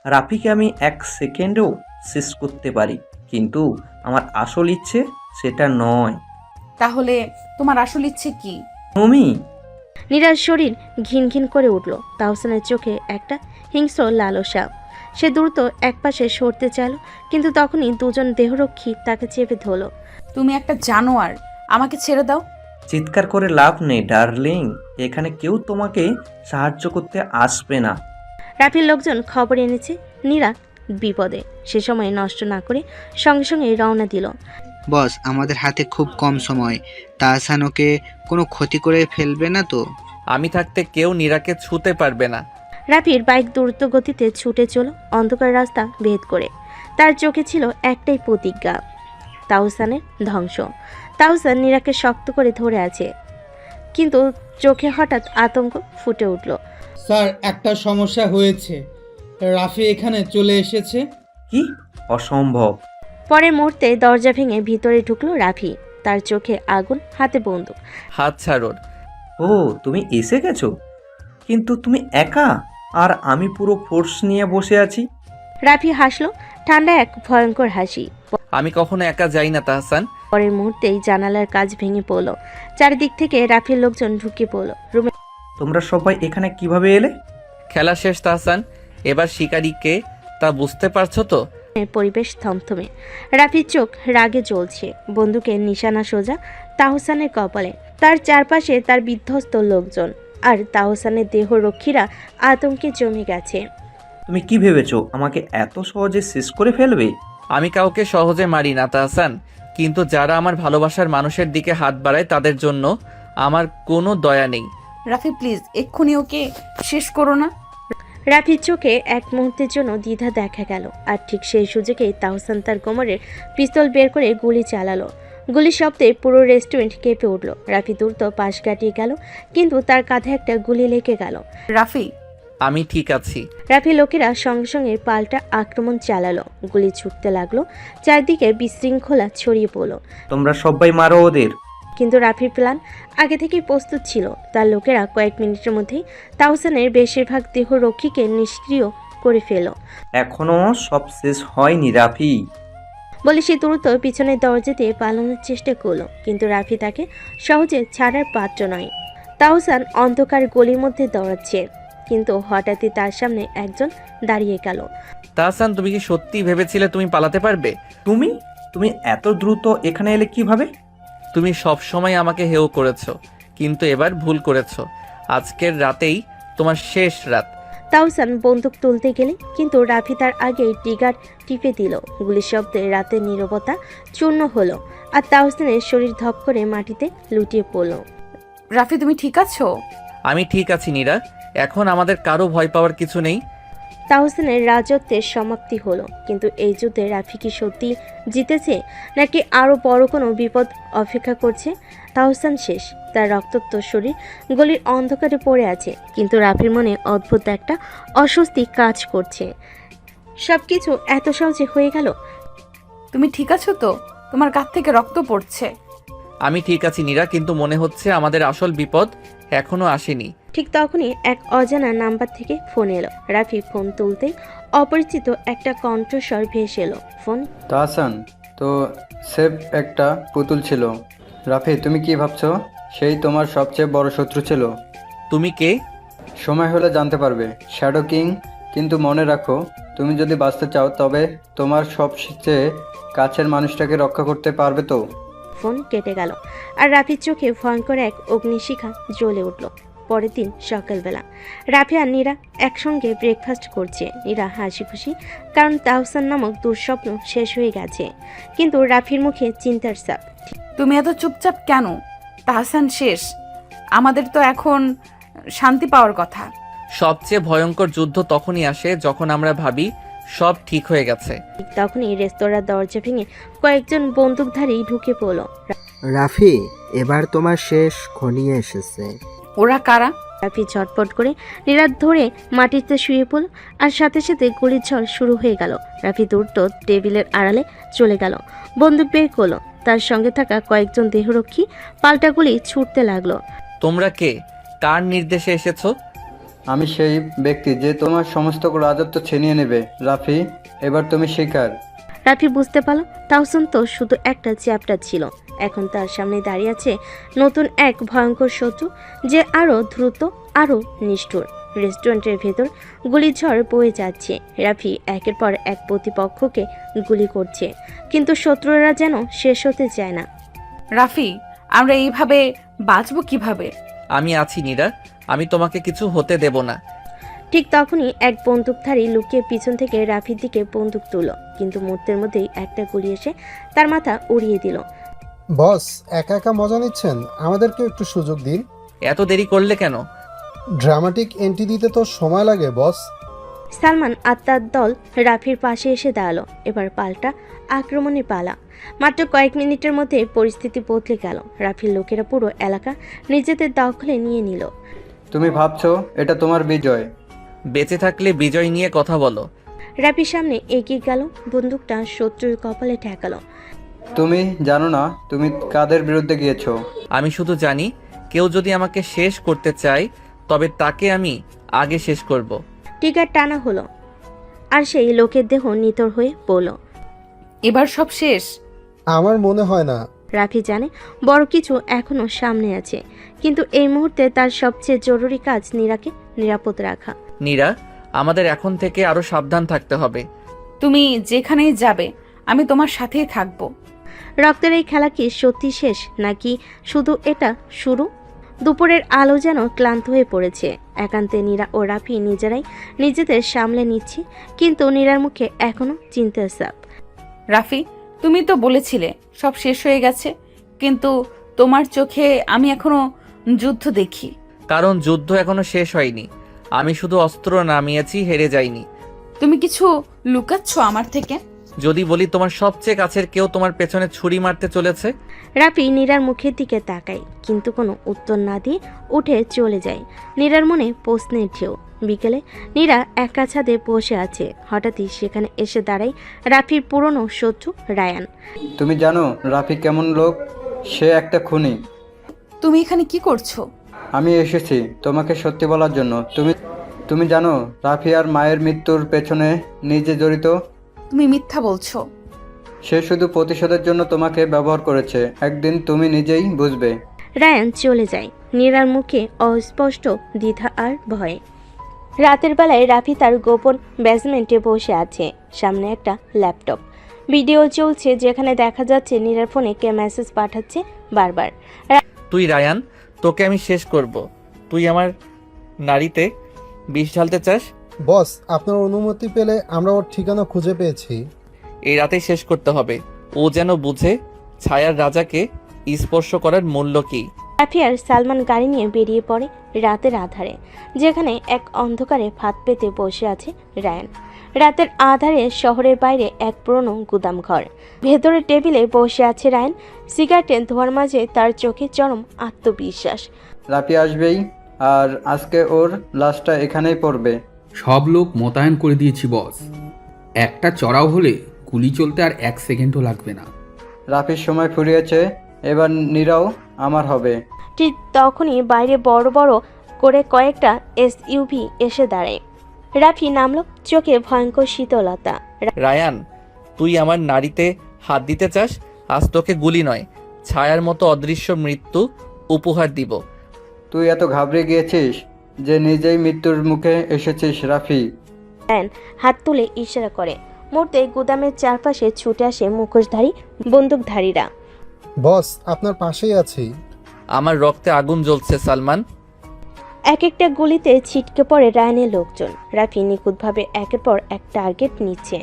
রাফিকে আমি 1 সেকেন্ডেও শেষ করতে পারি, কিন্তু আমার আসল ইচ্ছে সেটা নয়। তাহলে তোমার আসল ইচ্ছে কি? তুমি নীরার শরীর ঘিন ঘিন করে উঠল। তাহসানের চোখে একটা হিংস্র লালসা। সে দ্রুত একপাশে সরতে চাইল, কিন্তু তখনই দুজন দেহরক্ষী তাকে চেপে ধরল। তুমি একটা জানোয়ার, আমাকে ছেড়ে দাও। চিৎকার করে লাভ নেই ডার্লিং, এখানে কেউ তোমাকে সাহায্য করতে আসবে না। রাফির লোকজন খবর এনেছে নীরা বিপদে। সে সময় নষ্ট না করে সঙ্গে সঙ্গে রওনা দিল। বস, আমাদের হাতে খুব কম সময়। তাহসান ওকে কোনো ক্ষতি করে ফেলবে না তো? আমি থাকতে কেউ নীরাকে ছুতে পারবে না। রাফির বাইক দ্রুত গতিতে ছুটে চলো অন্ধকার রাস্তা ভেদ করে। তার চোখে ছিল একটাই প্রতিজ্ঞা, তাহসানের ধ্বংস। তাহসান নীরাকে শক্ত করে ধরে আছে, কিন্তু চোখে হঠাৎ আতঙ্ক ফুটে উঠল। স্যার, একটা সমস্যা হয়েছে। রাফি এখানে চলে এসেছে। কি? অসম্ভব। পরের মুহূর্তে দরজা ভেঙে ভিতরে ঢুকলো রাফি। তার চোখে আগুন, হাতে বন্দুক। হাত ছাড়ুন। ও, তুমি এসে গেছো? কিন্তু তুমি একা, আর আমি পুরো ফোর্স নিয়ে বসে আছি। রাফি হাসলো, ঠান্ডা এক ভয়ঙ্কর হাসি। আমি কখনো একা যাই না তাহসান। পরের মুহূর্তেই জানালার কাজ ভেঙে পড়লো। চারিদিক থেকে রাফির লোকজন ঢুকে পড়লো রুমে। তোমরা সবাই এখানে কিভাবে এলে? খেলা শেষ তাহসান, এবার শিকারীকে তা বুঝতে পারছো তো? পরিবেশ থমথমে। রাফির চোখ রাগে জ্বলছে, বন্দুকের নিশানা সোজা তাহসানের কপালে। তার চারপাশে তার বিধ্বস্ত লোকজন, আর তাহসানের দেহরক্ষীরা আতঙ্কে জমে গেছে। তুমি কি ভেবেছো আমাকে এত সহজে শেষ করে ফেলবে? আমি কাউকে সহজে মারি না তাহসান, কিন্তু যারা আমার ভালোবাসার মানুষের দিকে হাত বাড়ায় তাদের জন্য আমার কোনো দয়া নেই। রাফি প্লিজ এক্ষুনি ওকে শেষ করো না। রাফির চোখে এক মুহূর্তের জন্য দ্বিধা দেখা গেল, আর ঠিক সেই সুযোগেই তাহসান তার কোমরের পিস্তল বের করে গুলি চালালো। গুলির শব্দে পুরো রেস্টুরেন্ট কেঁপে উঠল। রাফি দ্রুত পাশ কাটিয়ে গেল, কিন্তু তার কাঁধে একটা গুলি লেগে গেল। রাফি, আমি ঠিক আছি। রাফি লোকেরা সঙ্গে সঙ্গে পাল্টা আক্রমণ চালালো। গুলি ছুটতে লাগলো, চারদিকে বিশৃঙ্খলা ছড়িয়ে পড়ল। তোমরা সবাই মারো ওদের। কিন্তু রাফির প্ল্যান আগে থেকেই প্রস্তুত ছিল। তার লোকেরা কয়েক মিনিটের মধ্যেই তাহসানের বেশিরভাগ দেহরক্ষীকে নিষ্ক্রিয় করে ফেল। এখনো সব শেষ হয়নি রাফি। বলে সে দ্রুত পিছনের দরজা দিয়ে পালানোর চেষ্টা করলো, কিন্তু রাফি তাকে সহজে ছাড়ার পাত্র নয়। তাহসান অন্ধকার গলির মধ্যে দৌড়াচ্ছে, কিন্তু হঠাৎই তার সামনে একজন দাঁড়িয়ে গেল। তাহসান, তুমি কি সত্যি ভেবেছিলে তুমি পালাতে পারবে? তুমি তুমি এত দ্রুত এখানে এলে কিভাবে? তুমি সব সময় আমাকে হেয় করেছো, কিন্তু এবার ভুল করেছো। আজকের রাতেই তোমার শেষ রাত। তাহসান বন্দুক তুলতে গেলে, কিন্তু রাফি তার আগেই ট্রিগার টিপে দিল। গুলির শব্দে রাতের নীরবতা চূর্ণ হলো, আর তাহসানের শরীর ধপ করে মাটিতে লুটিয়ে পড়ল। রাফি তুমি ঠিক আছো? আমি ঠিক আছি নীরা, এখন আমাদের কারো ভয় পাওয়ার কিছু নেই। তাহসানের রাজত্বের সমাপ্তি হলো, কিন্তু এই যুদ্ধে রাফি কি সত্যি জিতেছে, নাকি আরও বড় কোনো বিপদ অপেক্ষা করছে? তাহসান শেষ, তার রক্তাক্ত শরীর গলির অন্ধকারে পড়ে আছে, কিন্তু রাফির মনে অদ্ভুত একটা অস্বস্তি কাজ করছে। সবকিছু এত সহজে হয়ে গেল। তুমি ঠিক আছো তো? তোমার কাছ থেকে রক্ত পড়ছে। আমি ঠিক আছি নীরা, কিন্তু মনে হচ্ছে আমাদের আসল বিপদ এখনো আসেনি। ঠিক তখনই এক অজানা নাম্বার থেকে ফোন এলো। রাফি ফোন তুলতেই অপরিচিত একটা কণ্ঠস্বর ভেসে এলো। ফোন। তাহসান, তো সেফ একটা পুতুল ছিল। রাফি, তুমি কি ভাবছো সেই তোমার সবচেয়ে বড় শত্রু ছিল? তুমি কে? সময় হলে জানতে পারবে, শ্যাডো কিং। কিন্তু মনে রাখো, তুমি যদি বাঁচতে চাও তবে তোমার সবচেয়ে কাছের মানুষটাকে রক্ষা করতে পারবে তো। ফোন কেটে গেল আর রাফির চোখে ভয়ঙ্কর এক অগ্নিশিখা জ্বলে উঠল। পরের দিন সকালবেলা রাফি আর নীরা একসঙ্গে ব্রেকফাস্ট করছে। নীরা হাসি খুশি, কারণ তাহসান নামক দুঃস্বপ্ন শেষ হয়ে গেছে। কিন্তু রাফির মুখে চিন্তার ছাপ। তুমি এত চুপচাপ কেন? তাহসান শেষ, আমাদের তো এখন শান্তি পাওয়ার কথা। সবচেয়ে ভয়ঙ্কর যুদ্ধ তখনই আসে যখন আমরা ভাবি সব ঠিক হয়ে গেছে। তখনই রেস্তোরাঁর দরজা ভেঙে কয়েকজন বন্দুকধারী ঢুকে পড়ল। রাফি, এবার তোমার শেষ ঘনিয়ে এসেছে। ওরা কারা? রাফি ঝটপট করে নীরার ধরে মাটিতে শুয়ে পড়ল আর সাথে সাথে গুলির ঝড় শুরু হয়ে গেল। রাফি দ্রুত টেবিলের আড়ালে চলে গেল, বন্দুক বের করলো। তার সঙ্গে থাকা কয়েকজন দেহরক্ষী পাল্টা গুলি ছুটতে লাগলো। তোমরা কে? কার নির্দেশে এসেছো? আমি সেই ব্যক্তি যে তোমার সমস্ত রাজত্ব ছিনিয়ে নেবে। রাফি, এবার তুমি শিকার। রাফি বুঝতে পারল তাহসান তো শুধু একটা চ্যাপ্টার ছিল, এখন তার সামনে দাঁড়িয়ে আছে নতুন এক ভয়ঙ্কর শত্রু, যে আরও দ্রুত, আরও নিষ্ঠুর। রেস্টুরেন্টের ভেতর গুলির ঝড় বয়ে যাচ্ছে। রাফি একের পর এক প্রতিপক্ষকে গুলি করছে, কিন্তু শত্রুরা যেন শেষ হতে চায় না। রাফি, আমরা এইভাবে বাঁচবো কিভাবে? আমি আছি নীরা, আমি তোমাকে কিছু হতে দেব না। ঠিক তখনই এক বন্দুকধারী লুকিয়ে পিছন থেকে রাফির দিকে বন্দুক তুলল, কিন্তু মুহূর্তের মধ্যেই একটা গুলি এসে তার মাথা উড়িয়ে দিল। বস, একা একা মজা নিচ্ছেন, আমাদেরকে একটু সুযোগ দিন। এত দেরি করলে কেন? ড্রামাটিক এন্ট্রি দিতে তো সময় লাগে বস। সালমান আত্মার দল রাফির পাশে এসে দাঁড়ালো। এবার পাল্টা আক্রমণের পালা। মাত্র কয়েক মিনিটের মধ্যে পরিস্থিতি বদলে গেল। রাফির লোকেরা পুরো এলাকা নিজেদের দখলে নিয়ে নিল। তুমি ভাবছো এটা তোমার বিজয়? বেঁচে থাকলে বিজয় নিয়ে কথা বলো। রাফির সামনে এগিয়ে গেল, বন্দুকটা শত্রুর কপালে ঠেকালো। তুমি জানো না তুমি কাদের বিরুদ্ধে গিয়েছো? আমি শুধু জানি, কেউ যদি আমাকে শেষ করতে চায় তবে তাকে আমি আগে শেষ করব। টিকার টানা হলো আর সেই লোকের দেহ নিতর হয়ে পড়ল। এবার সব শেষ? আমার মনে হয় না। রাফি জানে বড় কিছু এখনো সামনে আছে, কিন্তু এই মুহূর্তে তার সবচেয়ে জরুরি কাজ নীরাকে নিরাপদ রাখা। নীরা, আমাদের এখন থেকে আরো সাবধান থাকতে হবে। তুমি যেখানেই যাবে আমি তোমার সাথেই থাকবো। রক্তের এই খেলা কি সত্যি শেষ, নাকি শুধু এটা শুরু? দুপুরের আলো যেন ক্লান্ত হয়ে পড়েছে। একান্তে নীরা ও রাফি নিজেরাই নিজেদের সামলে নিচ্ছে, কিন্তু নীরার মুখে এখনো চিন্তার ছাপ। রাফি, তুমি তো বলেছিলে সব শেষ হয়ে গেছে, কিন্তু তোমার চোখে আমি এখনো যুদ্ধ দেখি। কারণ যুদ্ধ এখনো শেষ হয়নি। আমি শুধু অস্ত্র নামিয়েছি, হেরে যাইনি। তুমি কিছু লুকাচ্ছ আমার থেকে? যদি বলি তোমার সবচেয়ে কাছের কেউ তোমার পেছনে ছুরি মারতে চলেছে। রাফি নীরার মুখের দিকে তাকায়, কিন্তু কোনো উত্তর না দিয়ে উঠে চলে যায়। নীরার মনে প্রশ্নের ঢেউ। বিকেলে নীরা একা ছাদে বসে আছে। হঠাৎই সেখানে এসে দাঁড়ায় রাফির পুরনো শত্রু রায়ান। তুমি জানো রাফি কেমন লোক? সে একটা খুনি। তুমি এখানে কি করছো? আমি এসেছি তোমাকে সত্যি বলার জন্য। তুমি জানো রাফি আর মায়ের মৃত্যুর পেছনে নিজে জড়িত। তুমি মিথ্যা বলছো। সে শুধু প্রতিশোধের জন্য তোমাকে ব্যবহার করেছে। একদিন তুমি নিজেই বুঝবে। রায়ান চলে যায়, নীরার মুখে অস্পষ্ট দ্বিধা আর ভয়। রাতের বেলায় রাফি তার গোপন বেসমেন্টে বসে আছে। সামনে একটা ল্যাপটপ, ভিডিও চলছে যেখানে দেখা যাচ্ছে নীরার ফোনে কে মেসেজ পাঠাচ্ছে বারবার। তুই রায়ান, তোকে আমি শেষ করব। তুই আমার নারীতে বিষ ঢালতে চাস? বস, আপনার অনুমতি পেলে আমরা ওর ঠিকানা খুঁজে পেয়েছি। এই রাতেই শেষ করতে হবে। ও যেন বুঝে ছায়ার রাজাকে স্পর্শ করার মূল্য কি। রাফি আর সালমান গাড়ি নিয়ে বেরিয়ে পড়ে রাতের আধারে, যেখানে এক অন্ধকারে ফাঁদ পেতে বসে আছে রায়ান। রাতের আধারে শহরের বাইরে এক পুরনো গুদাম ঘর। ভেতরের টেবিলে বসে আছে রায়ান, সিগারেটের ধোঁয়ার মাঝে তার চোখে চরম আত্মবিশ্বাস। রাফি আসবেই, আর আজকে ওর লাশটা এখানেই পড়বে। সব লোক মোতায়েন করে দিয়েছি বস। একটা চড়াও হলে গুলি চলতে আর 1 সেকেন্ডও লাগবে না। রাফির সময় ফুরিয়েছে, এবার নীরাও আমার হবে। ঠিক তখনই বাইরে বড় বড় করে কয়েকটা এসইউভি এসে দাঁড়ায়। রাফি নামলো, চোখে ভয়ঙ্কর শীতলতা। রায়ান, তুই আমার নারীতে হাত দিতে চাস, আজ তোকে গুলি নয়, ছায়ার মতো অদৃশ্য মৃত্যু উপহার দিব। তুই এত ঘাবড়ে গিয়েছিস যে নিজেই মৃত্যুর মুখে এসেছিস রাফি। রায়ান হাত তুলে ইশারা করে। মুহূর্তে গুদামের চারপাশে ছুটে আসে মুখোশধারী বন্দুকধারীরা। বস, আপনার পাশেই আছি। আমার রক্তে আগুন জ্বলছে সালমান। এক একটা গুলিতে ছিটকে পড়ে রায়ানের লোকজন। রাফি নিখুঁতভাবে একের পর এক টার্গেট নিচ্ছে,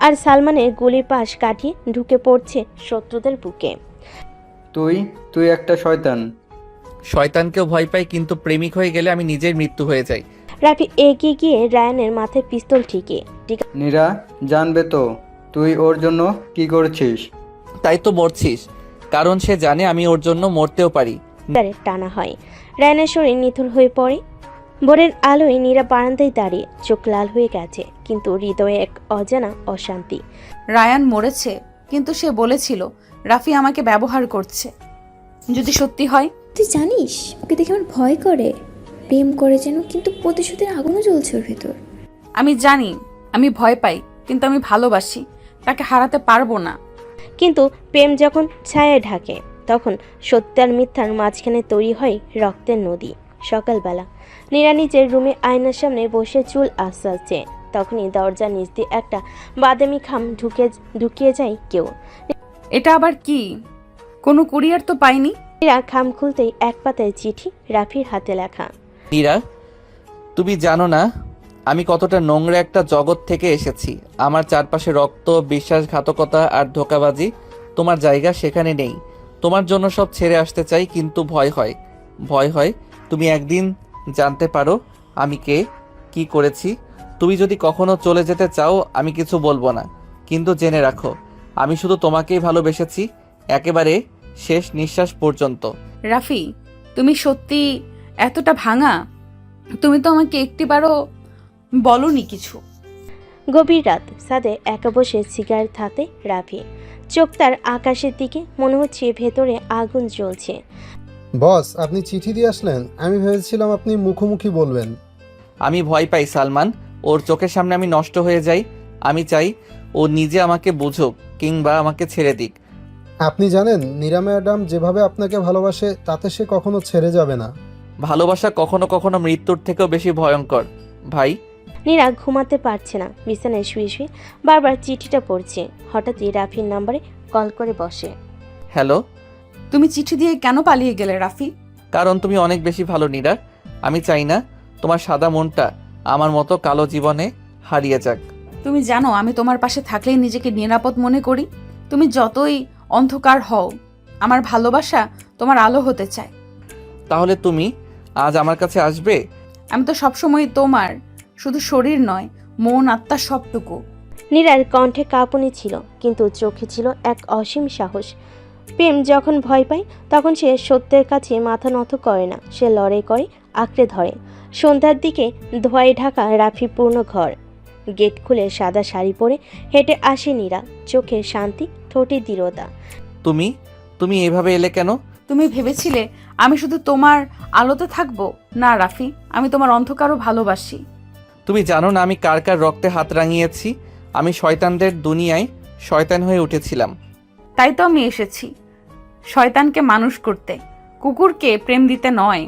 আর সালমানের গুলির পাশ কাটিয়ে ঢুকে পড়ছে শত্রুদের বুকে। তুই একটা শয়তান। শয়তানকেও ভয় পাই, কিন্তু প্রেমিক হয়ে গেলে আমি নিজেই মৃত্যু হয়ে যাই। রাফি এগিয়ে গিয়ে রায়ানের মাথায় পিস্তল ঠিকিয়ে নীরা জানবে তো তুই ওর জন্য কি করেছিস। তাই তো মরছিস, কারণ সে জানে আমি ওর জন্য মরতেও পারি। টানা হয়। রায়ানের শরীর নিথর হয়ে পড়ে। ভোরের আলোয় নীরা বারান্দায় দাঁড়িয়ে, চোখ লাল হয়ে গেছে, কিন্তু হৃদয়ে এক অজানা অশান্তি। রায়ান মরেছে, কিন্তু সে বলেছিল রাফি আমাকে ব্যবহার করছে। যদি সত্যি হয়? তুই জানিস ওকে দেখে আমার ভয় করে। প্রেম করে যেন, কিন্তু প্রতিশোধের আগুনও জ্বলছে ওর ভেতর। আমি জানি, আমি ভয় পাই, কিন্তু আমি ভালোবাসি, তাকে হারাতে পারবো না। কিন্তু প্রেম যখন ছায়ায় ঢাকে, তখন সত্য আর মিথ্যার মাঝখানে তৈরি হয় রক্তের নদী। সকালবেলা নীরা নিজের রুমে আয়নার সামনে বসে চুল আঁচড়াচ্ছে। তখনই দরজার নিচ দিয়ে একটা বাদামি খাম ঢুকিয়ে যায় কেউ। এটা আবার কি? কোনো কুরিয়ার তো পাইনি। নীরা খাম খুলতেই এক পাতায় চিঠি, রাফির হাতে লেখা। নীরা, তুমি জানো না আমি কতটা নোংরা একটা জগৎ থেকে এসেছি। আমার চারপাশে রক্ত, বিশ্বাসঘাতকতা আর ধোঁকাবাজি। তোমার জায়গা সেখানে নেই। তোমার জন্য সব ছেড়ে আসতে চাই, কিন্তু ভয় হয় তুমি একদিন জানতে পারো আমি কে, কি করেছি। তুমি যদি কখনো চলে যেতে চাও আমি কিছু বলবো না, কিন্তু জেনে রাখো আমি শুধু তোমাকেই ভালোবেসেছি, একেবারে শেষ নিঃশ্বাস পর্যন্ত। রাফি, তুমি সত্যি এতটা ভাঙা? তুমি তো আমাকে একটিবারও বলনি কিছু। গভীর রাত, ছাদে একা বসে সিগারেট হাতে রাফি। চোখ তার আকাশের দিকে, মনে হচ্ছে ভেতরে আগুন জ্বলছে। বস, আপনি চিঠি দিয়ে আসলেন? আমি ভেবেছিলাম আপনি মুখোমুখি বলবেন। আমি ভয় পাই সালমান, ওর চোখের সামনে আমি নষ্ট হয়ে যাই। আমি চাই ও নিজে আমাকে বুঝুক, কিংবা আমাকে ছেড়ে দিক। আপনি জানেন নীরা ম্যাডাম যেভাবে আপনাকে ভালোবাসে, তাতে সে কখনো ছেড়ে যাবে না। ভালোবাসা কখনো কখনো মৃত্যুর থেকেও বেশি ভয়ঙ্কর ভাই। নীরা ঘুমাতে পারছে না, বিছানায় শুয়ে শুয়ে বারবার চিঠিটা পড়ছে। হঠাৎই রাফির নাম্বারে কল করে বসে। হ্যালো। তুমি চিঠি দিয়ে কেন পালিয়ে গেলে রাফি? কারণ তুমি অনেক বেশি ভালো নীরা। আমি চাই না তোমার সাদা মনটা আমার মতো কালো জীবনে হারিয়ে যাক। তুমি জানো আমি তোমার পাশে থাকলেই নিজেকে নিরাপদ মনে করি। তুমি যতই অন্ধকার হও, আমার ভালোবাসা তোমার আলো হতে চায়। তাহলে তুমি আজ আমার কাছে আসবে? আমি তো সবসময় তোমার, শুধু শরীর নয়, মন, আত্মা সবটুকু। নীরার কণ্ঠে কাঁপুনি ছিল, কিন্তু চোখে ছিল এক অসীম সাহস। প্রেম যখন ভয় পায়, তখন সে সত্যের কাছে মাথা নত করে না, সে লড়াই করে, আঁকড়ে ধরে। সন্ধ্যার দিকে ধোঁয়ায় ঢাকা রাফি পূর্ণ ঘর। গেট খুলে সাদা শাড়ি পরে হেঁটে আসে নীরা, চোখে শান্তি, ঠোঁটে দৃঢ়তা। তুমি এভাবে এলে কেন? তুমি ভেবেছিলে আমি শুধু তোমার আলোতে থাকবো? না রাফি, আমি তোমার অন্ধকারও ভালোবাসি। তুমি জানো না আমি কার কার রক্তে হাত রাঙিয়েছি। আমি শয়তানদের দুনিয়ায় শয়তান হয়ে উঠেছিলাম। তাই তো আমি এসেছি শয়তানকে মানুষ করতে, কুকুরকে প্রেম দিতে নয়।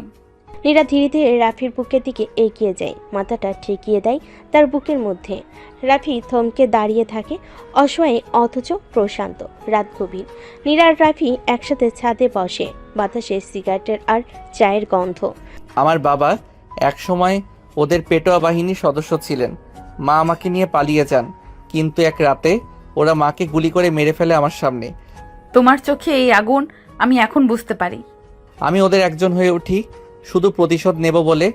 নীরা ধীরে ধীরে রাফির বুকের দিকে এগিয়ে যায়, মাথাটা ঠেকিয়ে দেয় তার বুকের মধ্যে। রাফি থমকে দাঁড়িয়ে থাকে, অসহায় অথচ প্রশান্ত। রাত গভীর। নীরা আর রাফি একসাথে ছাদে বসে, বাতাসে সিগারেটের আর চায়ের গন্ধ। আমার বাবা একসময় ওদের পেটোয়া বাহিনীর সদস্য ছিলেন। মা আমাকে নিয়ে পালিয়ে যান, কিন্তু এক রাতে ওরা মাকে গুলি করে মেরে ফেলে আমার সামনে। তোমার চোখে এই আগুন আমি এখন বুঝতে পারি। আমি ওদের একজন হয়ে উঠি, শুধু প্রতিশোধ নেব বলে।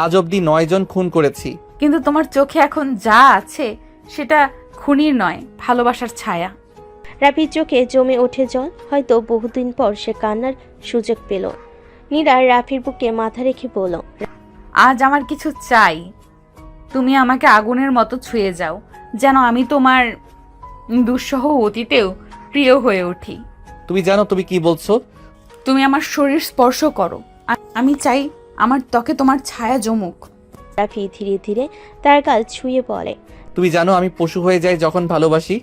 আজ অবধি 9 জন খুন করেছি। কিন্তু তোমার চোখে এখন যা আছে সেটা খুনির নয়, ভালোবাসার ছায়া। রাফির চোখে জমে ওঠে জল, হয়তো বহুদিন পর সে কান্নার সুযোগ পেল। নীরা রাফির বুকে মাথা রেখে বলল, আজ আমার কিছু চাই। তুমি আমাকে আগুনের মতো ছুঁয়ে যাও, যেন আমি তোমার দুঃসহ অতীতেও প্রিয় হয়ে উঠি। তুমি জানো তুমি কি বলছো? তুমি আমার শরীর স্পর্শ করো, আমি চাই আমার ত্বকে তোমার ছায়া জমুক। রাফি ধীরে ধীরে তার গাল ছুঁয়ে বলে, তুমি জানো আমি পশু হয়ে যাই যখন ভালোবাসি।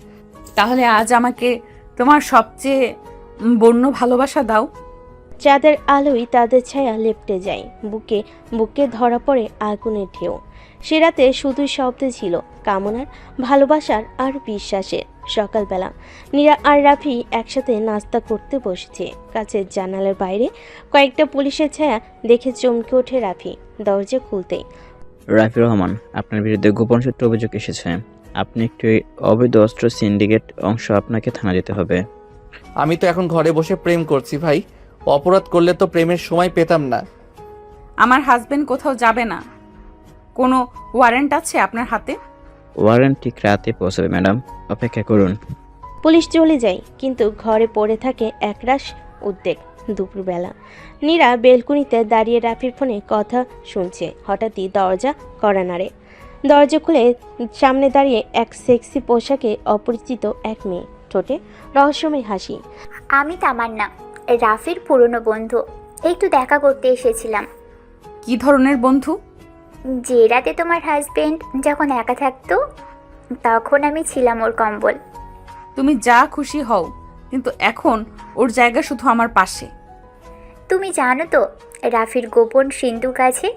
তাহলে আজ আমাকে তোমার সবচেয়ে বন্য ভালোবাসা দাও। চাঁদের আলোয় তাদের ছায়া লেপ্টে যায়, বুকে বুকে ধরা পড়ে আগুনের ঢেউ। সে রাতে শুধুই শব্দ ছিল কামনার, ভালোবাসার আর বিশ্বাসের। সকালবেলা নীরা আর রাফি একসাথে নাস্তা করতে বসেছে। কাছের জানালার বাইরে কয়েকটা পুলিশের ছায়া দেখে চমকে ওঠে রাফি। দরজা খুলতেই রাফি রহমান, আপনার বিরুদ্ধে গোপন সূত্রে অভিযোগ এসেছে। আপনি একটি অবৈধ অস্ত্র সিন্ডিকেট অংশ, আপনাকে থানা যেতে হবে। আমি তো এখন ঘরে বসে প্রেম করছি ভাই, অপরাধ করলে তো প্রেমের সময় পেতাম না। আমার হাজবেন্ড কোথাও যাবে না। কোনো ওয়ারেন্ট আছে আপনার হাতে? ওয়ারেন্ট ঠিক রাতে পৌঁছাবে ম্যাডাম, অপেক্ষা করুন। পুলিশ চলে যায়, কিন্তু ঘরে পড়ে থাকে একরাশ উদ্বেগ। দুপুরবেলা নীরা বেলকুনিতে দাঁড়িয়ে রাফির ফোনে কথা শুনছে। হঠাৎই দরজা কড়া নাড়ে। দরজা খুলে সামনে দাঁড়িয়ে এক সেক্সি পোশাকে অপরিচিত এক মেয়ে, ঠোঁটে রহস্যময় হাসি। আমি তামান্না, রাফির পুরনো বন্ধু। একটু দেখা করতে এসেছিলাম। কি ধরনের বন্ধু? যে রাতে তোমার হাজবেন্ড যখন একা থাকতো, তখন আমি ছিলাম ওর কম্বল। তুমি যা খুশি হও, কিন্তু এখন ওর জায়গা শুধু আমার পাশে। তুমি জানো তো রাফির গোপন সিন্ধুক আছে।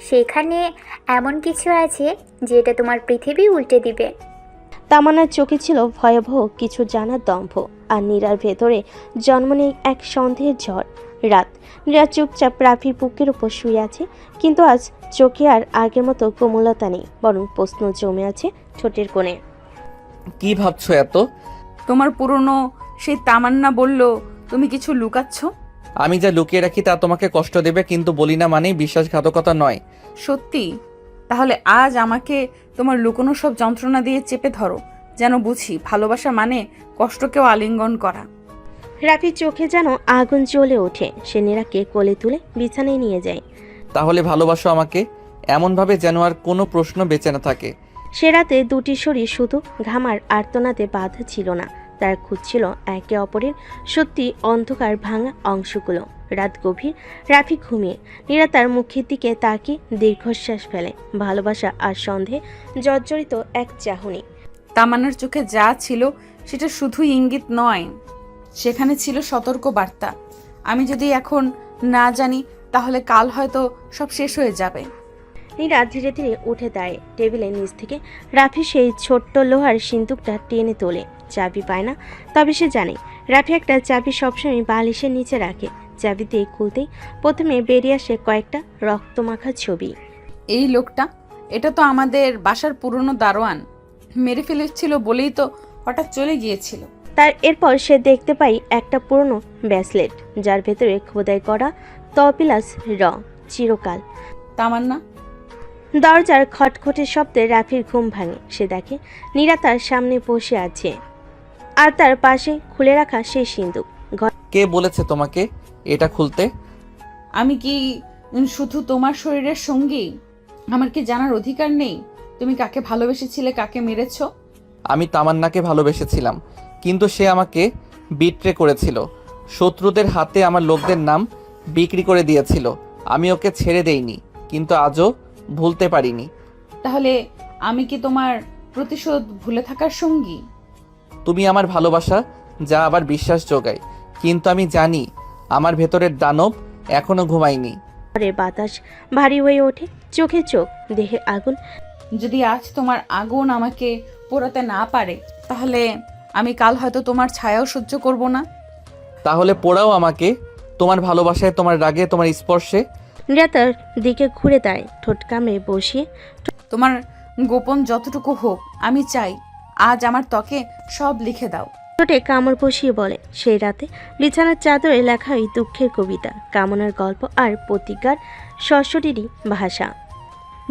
সেখানে এমন কিছু আছে যেটা তোমার পৃথিবী উল্টে দিবে। তামান্নার চোখে ছিল ভয়াবহ কিছু জানার দম্ভ, আর নীরার ভেতরে জন্ম নেই এক সন্দেহের ঝড়। রাত, নীরা চুপচাপ রাফির বুকের উপর শুয়ে আছে, কিন্তু আজ চোখে আর আগের মতো কোমলতা নেই, বরং প্রশ্ন জমে আছে ঠোঁটের কোণে। কি ভাবছো এত? তোমার পুরনো সেই তামান্না বলল তুমি কিছু লুকাচ্ছ। আমি যা লুকিয়ে রাখি তা তোমাকে কষ্ট দেবে, কিন্তু বলি না মানেই বিশ্বাসঘাতকতা নয়। সত্যি? তাহলে আজ আমাকে তোমার লুকোনো সব যন্ত্রণা দিয়ে চেপে ধরো, যেন বুঝি ভালোবাসা মানে কষ্টকেও আলিঙ্গন করা। রাফির চোখে যেন আগুন জ্বলে ওঠে। সে নীরাকে কোলে তুলে বিছানায় নিয়ে যায়। তাহলে ভালোবাসো আমাকে এমনভাবে যেন আর কোনো প্রশ্ন বেঁচে না থাকে। সে রাতে দুটি শরীর শুধু ঘামার আর্তনাদে বাঁধা ছিল না, তার খুঁজছিল একে অপরের সত্যি অন্ধকার ভাঙা অংশগুলো। রাত গভীর, রাফি ঘুমিয়ে। নীরা তার মুখের দিকে তাকিয়ে দীর্ঘশ্বাস ফেলে। ভালোবাসা আর সন্দেহে জর্জরিত এক চাহনি। তামান্নার চোখে যা ছিল সেটা শুধুই ইঙ্গিত নয়, সেখানে ছিল সতর্ক বার্তা। আমি যদি এখন না জানি, তাহলে কাল হয়তো সব শেষ হয়ে যাবে। নীরা ধীরে ধীরে উঠে দাঁড়ায়। টেবিলের নিচ থেকে রাফি সেই ছোট্ট লোহার সিন্দুকটা টেনে তোলে। চাবি পায় না, তবে সে জানে রাফি একটা চাবি সবসময় বালিশের নিচে রাখে। চাবি দিয়ে খুলতেই প্রথমে বেরিয়ে আসে কয়েকটা রক্তমাখা ছবি। এই লোকটা, এটা তো আমাদের বাসার পুরনো দারোয়ান। মেরে ফেলেছিল বলেই তো হঠাৎ চলে গিয়েছিল। তার এরপর সে দেখতে পাই একটা পুরনো ব্রেসলেট, যার ভেতরে খোদাই করা তপিলাস র চিরকাল। তামান্না। দরজার খটখটে শব্দে রাফির ঘুম ভাঙে। সে দেখে নীরা তার সামনে বসে আছে, আর তার পাশে খুলে রাখা সেই সিন্দুক। কে বলেছে তোমাকে এটা খুলতে? আমি কি শুধু তোমার শরীরের সঙ্গী? আমার কি জানার অধিকার নেই তুমি কাকে ভালোবেসেছিলে, কাকে মেরেছ? আমি তামান্নাকে ভালোবেসেছিলাম, কিন্তু সে আমাকে বিট্রে করেছিল। শত্রুদের হাতে আমার লোকদের নাম বিক্রি করে দিয়েছিল। আমি ওকে ছেড়ে দেইনি, কিন্তু আজও ভুলতে পারিনি। তাহলে আমি কি তোমার প্রতিশোধ ভুলে থাকার সঙ্গী? তুমি আমার ভালোবাসা, যা আবার বিশ্বাস যোগায়, কিন্তু আমি জানি আমার ভেতরের দানব এখনো ঘুমায়নি। বাতাস ভারী হয়ে ওঠে, চোখে চোখ, দেহে আগুন। যদি আজ তোমার আগুন আমাকে পোড়াতে না পারে, তাহলে আমি কাল হয়তো তোমার ছায়াও সহ্য করব না। তাহলে পোড়াও আমাকে, তোমার ভালোবাসায়, তোমার রাগে, তোমার স্পর্শে। নীরা তার দিকে ঘুরে দাঁড়ায়, ঠোঁট কামড়ে বসিয়ে। তোমার গোপন যতটুকু হোক, আমি চাই আজ আমার ত্বকে সব লিখে দাও। ঠোঁটে কামড় বসিয়ে বলে। সেই রাতে বিছানার চাদরে লেখা ওই দুঃখের কবিতা, কামনার গল্প আর প্রতিজ্ঞার সশরীরই ভাষা।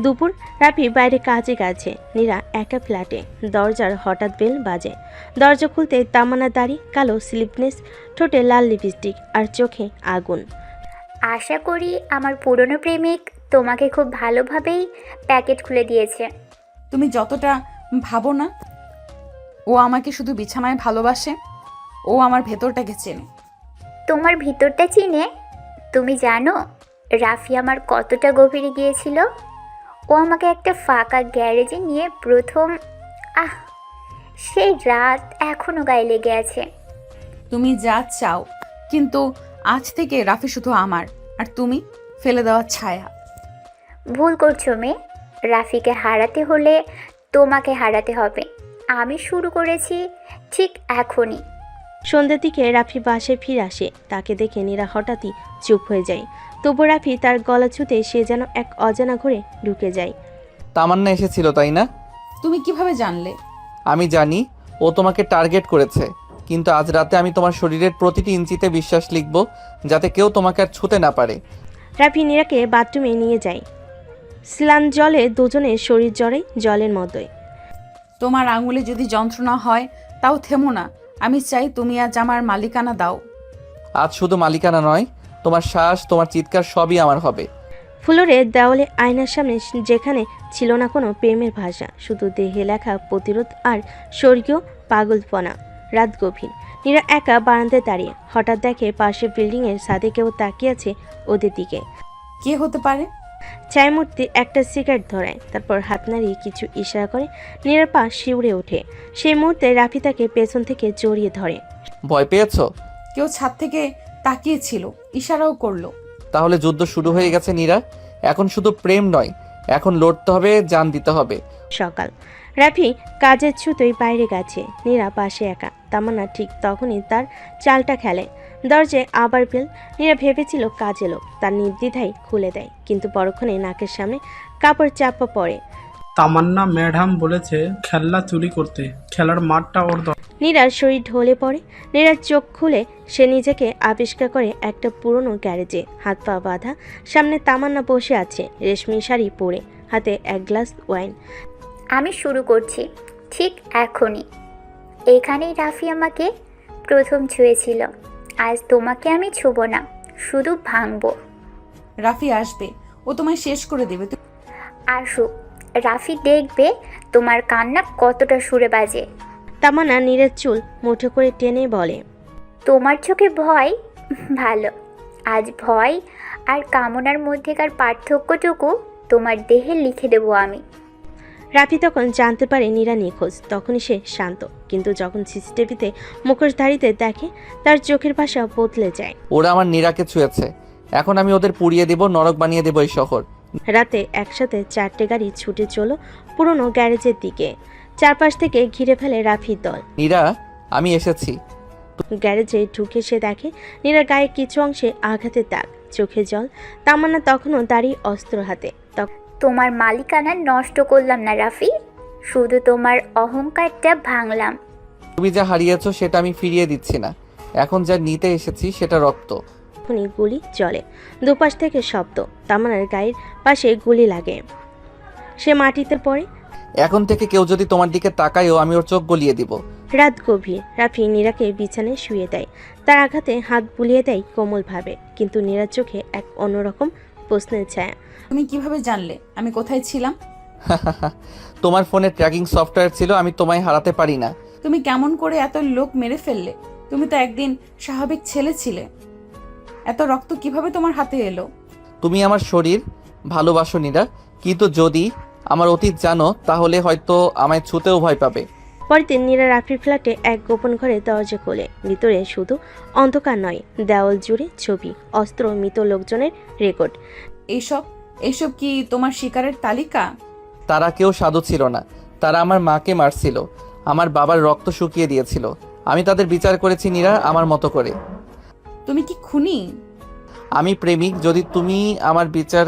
দুপুর, রাফি বাইরে কাজে গেছে। নীরা একা ফ্ল্যাটে। দরজার হঠাৎ বেল বাজে। দরজা খুলতে তামান্না দাড়ি, কালো স্লিপনেস, ঠোঁটে লাল লিপস্টিক আর চোখে আগুন। আশা করি আমার পুরনো প্রেমিক তোমাকে খুব ভালোভাবেই প্যাকেট খুলে দিয়েছে। তুমি যতটা ভাবো না। ও আমাকে শুধু বিছানায় ভালোবাসে, ও আমার ভেতরটাকে চেনে। তোমার ভিতরটা চিনে? তুমি জানো রাফি আমার কতটা গভীরে গিয়েছিল? ও আমাকে একটা ফাঁকা গ্যারেজে নিয়ে প্রথম সেই রাত এখনো গায়ে লেগে আছে। তুমি যা চাও, কিন্তু আজ থেকে রাফি শুধু আমার, আর তুমি ফেলে দেওয়া ছায়া। ভুল করছো মেয়ে। রাফিকে হারাতে হলে তোমাকে হারাতে হবে। আমি শুরু করেছি ঠিক এখনই। সন্ধ্যের দিকে রাফি বাসায় ফিরে আসে। তাকে দেখে নীরা হঠাৎই চুপ হয়ে যায়। তবু রাফি তার গলা ছুঁতে সে যেন এক অজানা ঘরে ঢুকে যায়। তামান্না এসেছিল তাই না? তুমি কিভাবে জানলে? আমি জানি ও তোমাকে টার্গেট করেছে, কিন্তু আজ রাতে আমি তোমার শরীরের প্রতিটি ইঞ্চিতে বিশ্বাস লিখব, যাতে কেউ তোমাকে আর ছুঁতে না পারে। রাফি নীরাকে বাথরুমে নিয়ে যায়। স্নান জলে দুজনের শরীর জড়ায় জলের মতোই। তোমার আঙুলে যদি যন্ত্রণা হয় তাও থেমো না। আমি চাই তুমি আজ আমার মালিকানা দাও। আজ শুধু মালিকানা নয়, তোমার শ্বাস, তোমার চিৎকার সবই আমার হবে। ফ্লোরে দেওয়ালে আয়নার সামনে যেখানে ছিল না কোনো প্রেমের ভাষা, শুধু দেহে লেখা প্রতিরোধ আর স্বর্গীয় পাগলপনা। রাত গভীর। নীরা একা বারান্দায় দাঁড়িয়ে হঠাৎ দেখে পাশে বিল্ডিংয়ের ছাদে কেউ তাকিয়ে আছে ওদের দিকে। কে হতে পারে? ছায়ামূর্তি একটা সিগারেট ধরায়, তারপর হাত নাড়িয়ে কিছু ইশারা করে। নীরার পা শিউরে ওঠে। সেই মুহূর্তে রাফি তাকে পেছন থেকে জড়িয়ে ধরে। ভয় পেয়েছো? কেউ ছাদ থেকে তাকিয়েছিল, ইশারাও করলো। তাহলে যুদ্ধ শুরু হয়ে গেছে নীরা। এখন শুধু প্রেম নয়, এখন লড়তে হবে, জান দিতে হবে। সকাল। রাফি কাজের ছুতোয় বাইরে গেছে। নীরা পাশে একা। তামান্না ঠিক তখনই তার চালটা খেলে। দরজায় আবার বেল। নীরা ভেবেছিল কাজে লোক, তার নির্দ্বিধায় খুলে দেয়, কিন্তু পরক্ষণে নাকের সামনে কাপড় চাপা পড়ে। তামান্না ম্যাডাম বলেছে খেলনা চুরি করতে, খেলার মাঠটা ওর দরকার। নীরার শরীর ঢলে পড়ে। নীরার চোখ খুলে সে নিজেকে আবিষ্কার করে একটা পুরনো গ্যারেজে, হাত পা বাঁধা। সামনে তামান্না বসে আছে, রেশমি শাড়ি পরে, হাতে এক গ্লাস ওয়াইন। আমি শুরু করছি ঠিক এখনই। এখানেই রাফি আমাকে প্রথম ছুঁয়েছিল। আজ তোমাকে আমি ছুব না, শুধু ভাঙবো। রাফি আসবে, ও তোমায় শেষ করে দেবে। আসুক, রাফি দেখবে তোমার কান্না কতটা সুরে বাজে। তামান্না নীরের চুল মুঠো করে টেনে বলে, তোমার চোখে ভয়? ভালো, আজ ভয় আর কামনার মধ্যেকার পার্থক্যটুকু তোমার দেহে লিখে দেবো আমি। রাফি তখন জানতে পারে নীরা নিখোঁজ। তখনই সে শান্ত, কিন্তু যখন সিসিটিভিতে মুখোশধারীতে দেখে, তার চোখের ভাষা বদলে যায়। ওরা আমার নীরাকে ছুঁয়েছে, এখন আমি ওদের পুড়িয়ে দেব, নরক বানিয়ে দেব এই শহর। রাতে একসাথে 4টে গাড়ি ছুটে চলো পুরনো গ্যারেজের দিকে। চারপাশ থেকে ঘিরে ফেলে রাফির দল। নীরা, আমি এসেছি। গ্যারেজে ঢুকে সে দেখে নীরার গায়ে কিছু অংশে আঘাতের দাগ, চোখে জল। তামান্না তখনও দাঁড়িয়ে অস্ত্র হাতে। তোমার মালিকানা নষ্ট করলাম না রাফি, শুধু তোমার অহংকারটা ভাঙলাম। তুমি যা হারিয়েছো সেটা আমি ফিরিয়ে দিচ্ছি না, এখন যা নিতে এসেছি সেটা রক্ত। তখনই গুলি চলে, দুপাশ থেকে শব্দ। তামান্নার গায়ের পাশে গুলি লাগে, সে মাটিতে পড়ে। এখন থেকে কেউ যদি তোমার দিকে তাকায়ও আমি ওর চোখ গলিয়ে দিব। রাত গভীর। রাফি নীরাকে বিছানায় শুয়ে দেয়, তার আঘাতে হাত বুলিয়ে দেয় কোমলভাবে, কিন্তু নীরার চোখে এক অন্যরকম প্রশ্নের ছায়া। তুমি কিভাবে জানলে আমি কোথায় ছিলাম? তোমার ফোনে ট্র্যাকিং সফটওয়্যার ছিল, আমি তোমায় হারাতে পারি না। তুমি কেমন করে এত লোক মেরে ফেললে? তুমি তো একদিন স্বাভাবিক ছেলে ছিলে, এত রক্ত কিভাবে তোমার হাতে এলো? তুমি আমার শরীর ভালোবাসো নীরা, কিন্তু যদি আমার অতীত জানো তাহলে হয়তো আমায় ছুঁতেও ভয় পাবে। পরের দিন নীরা রাফির ফ্ল্যাটে এক গোপন ঘরে দরজা খোলে। ভিতরে শুধু অন্ধকার নয়, দেওয়াল জুড়ে ছবি, অস্ত্র, মৃত লোকজনের রেকর্ড। এইসব কি তোমার শিকারের তালিকা? তারা কেউ সাধু ছিল না, তারা আমার মাকে মারছিল, আমার বাবার রক্ত শুকিয়ে দিয়েছিল। আমি তাদের বিচার করেছি নীরা, আমার মতো করে। তুমি কি খুনি? আমি প্রেমিক যদি তুমি আমার বিচার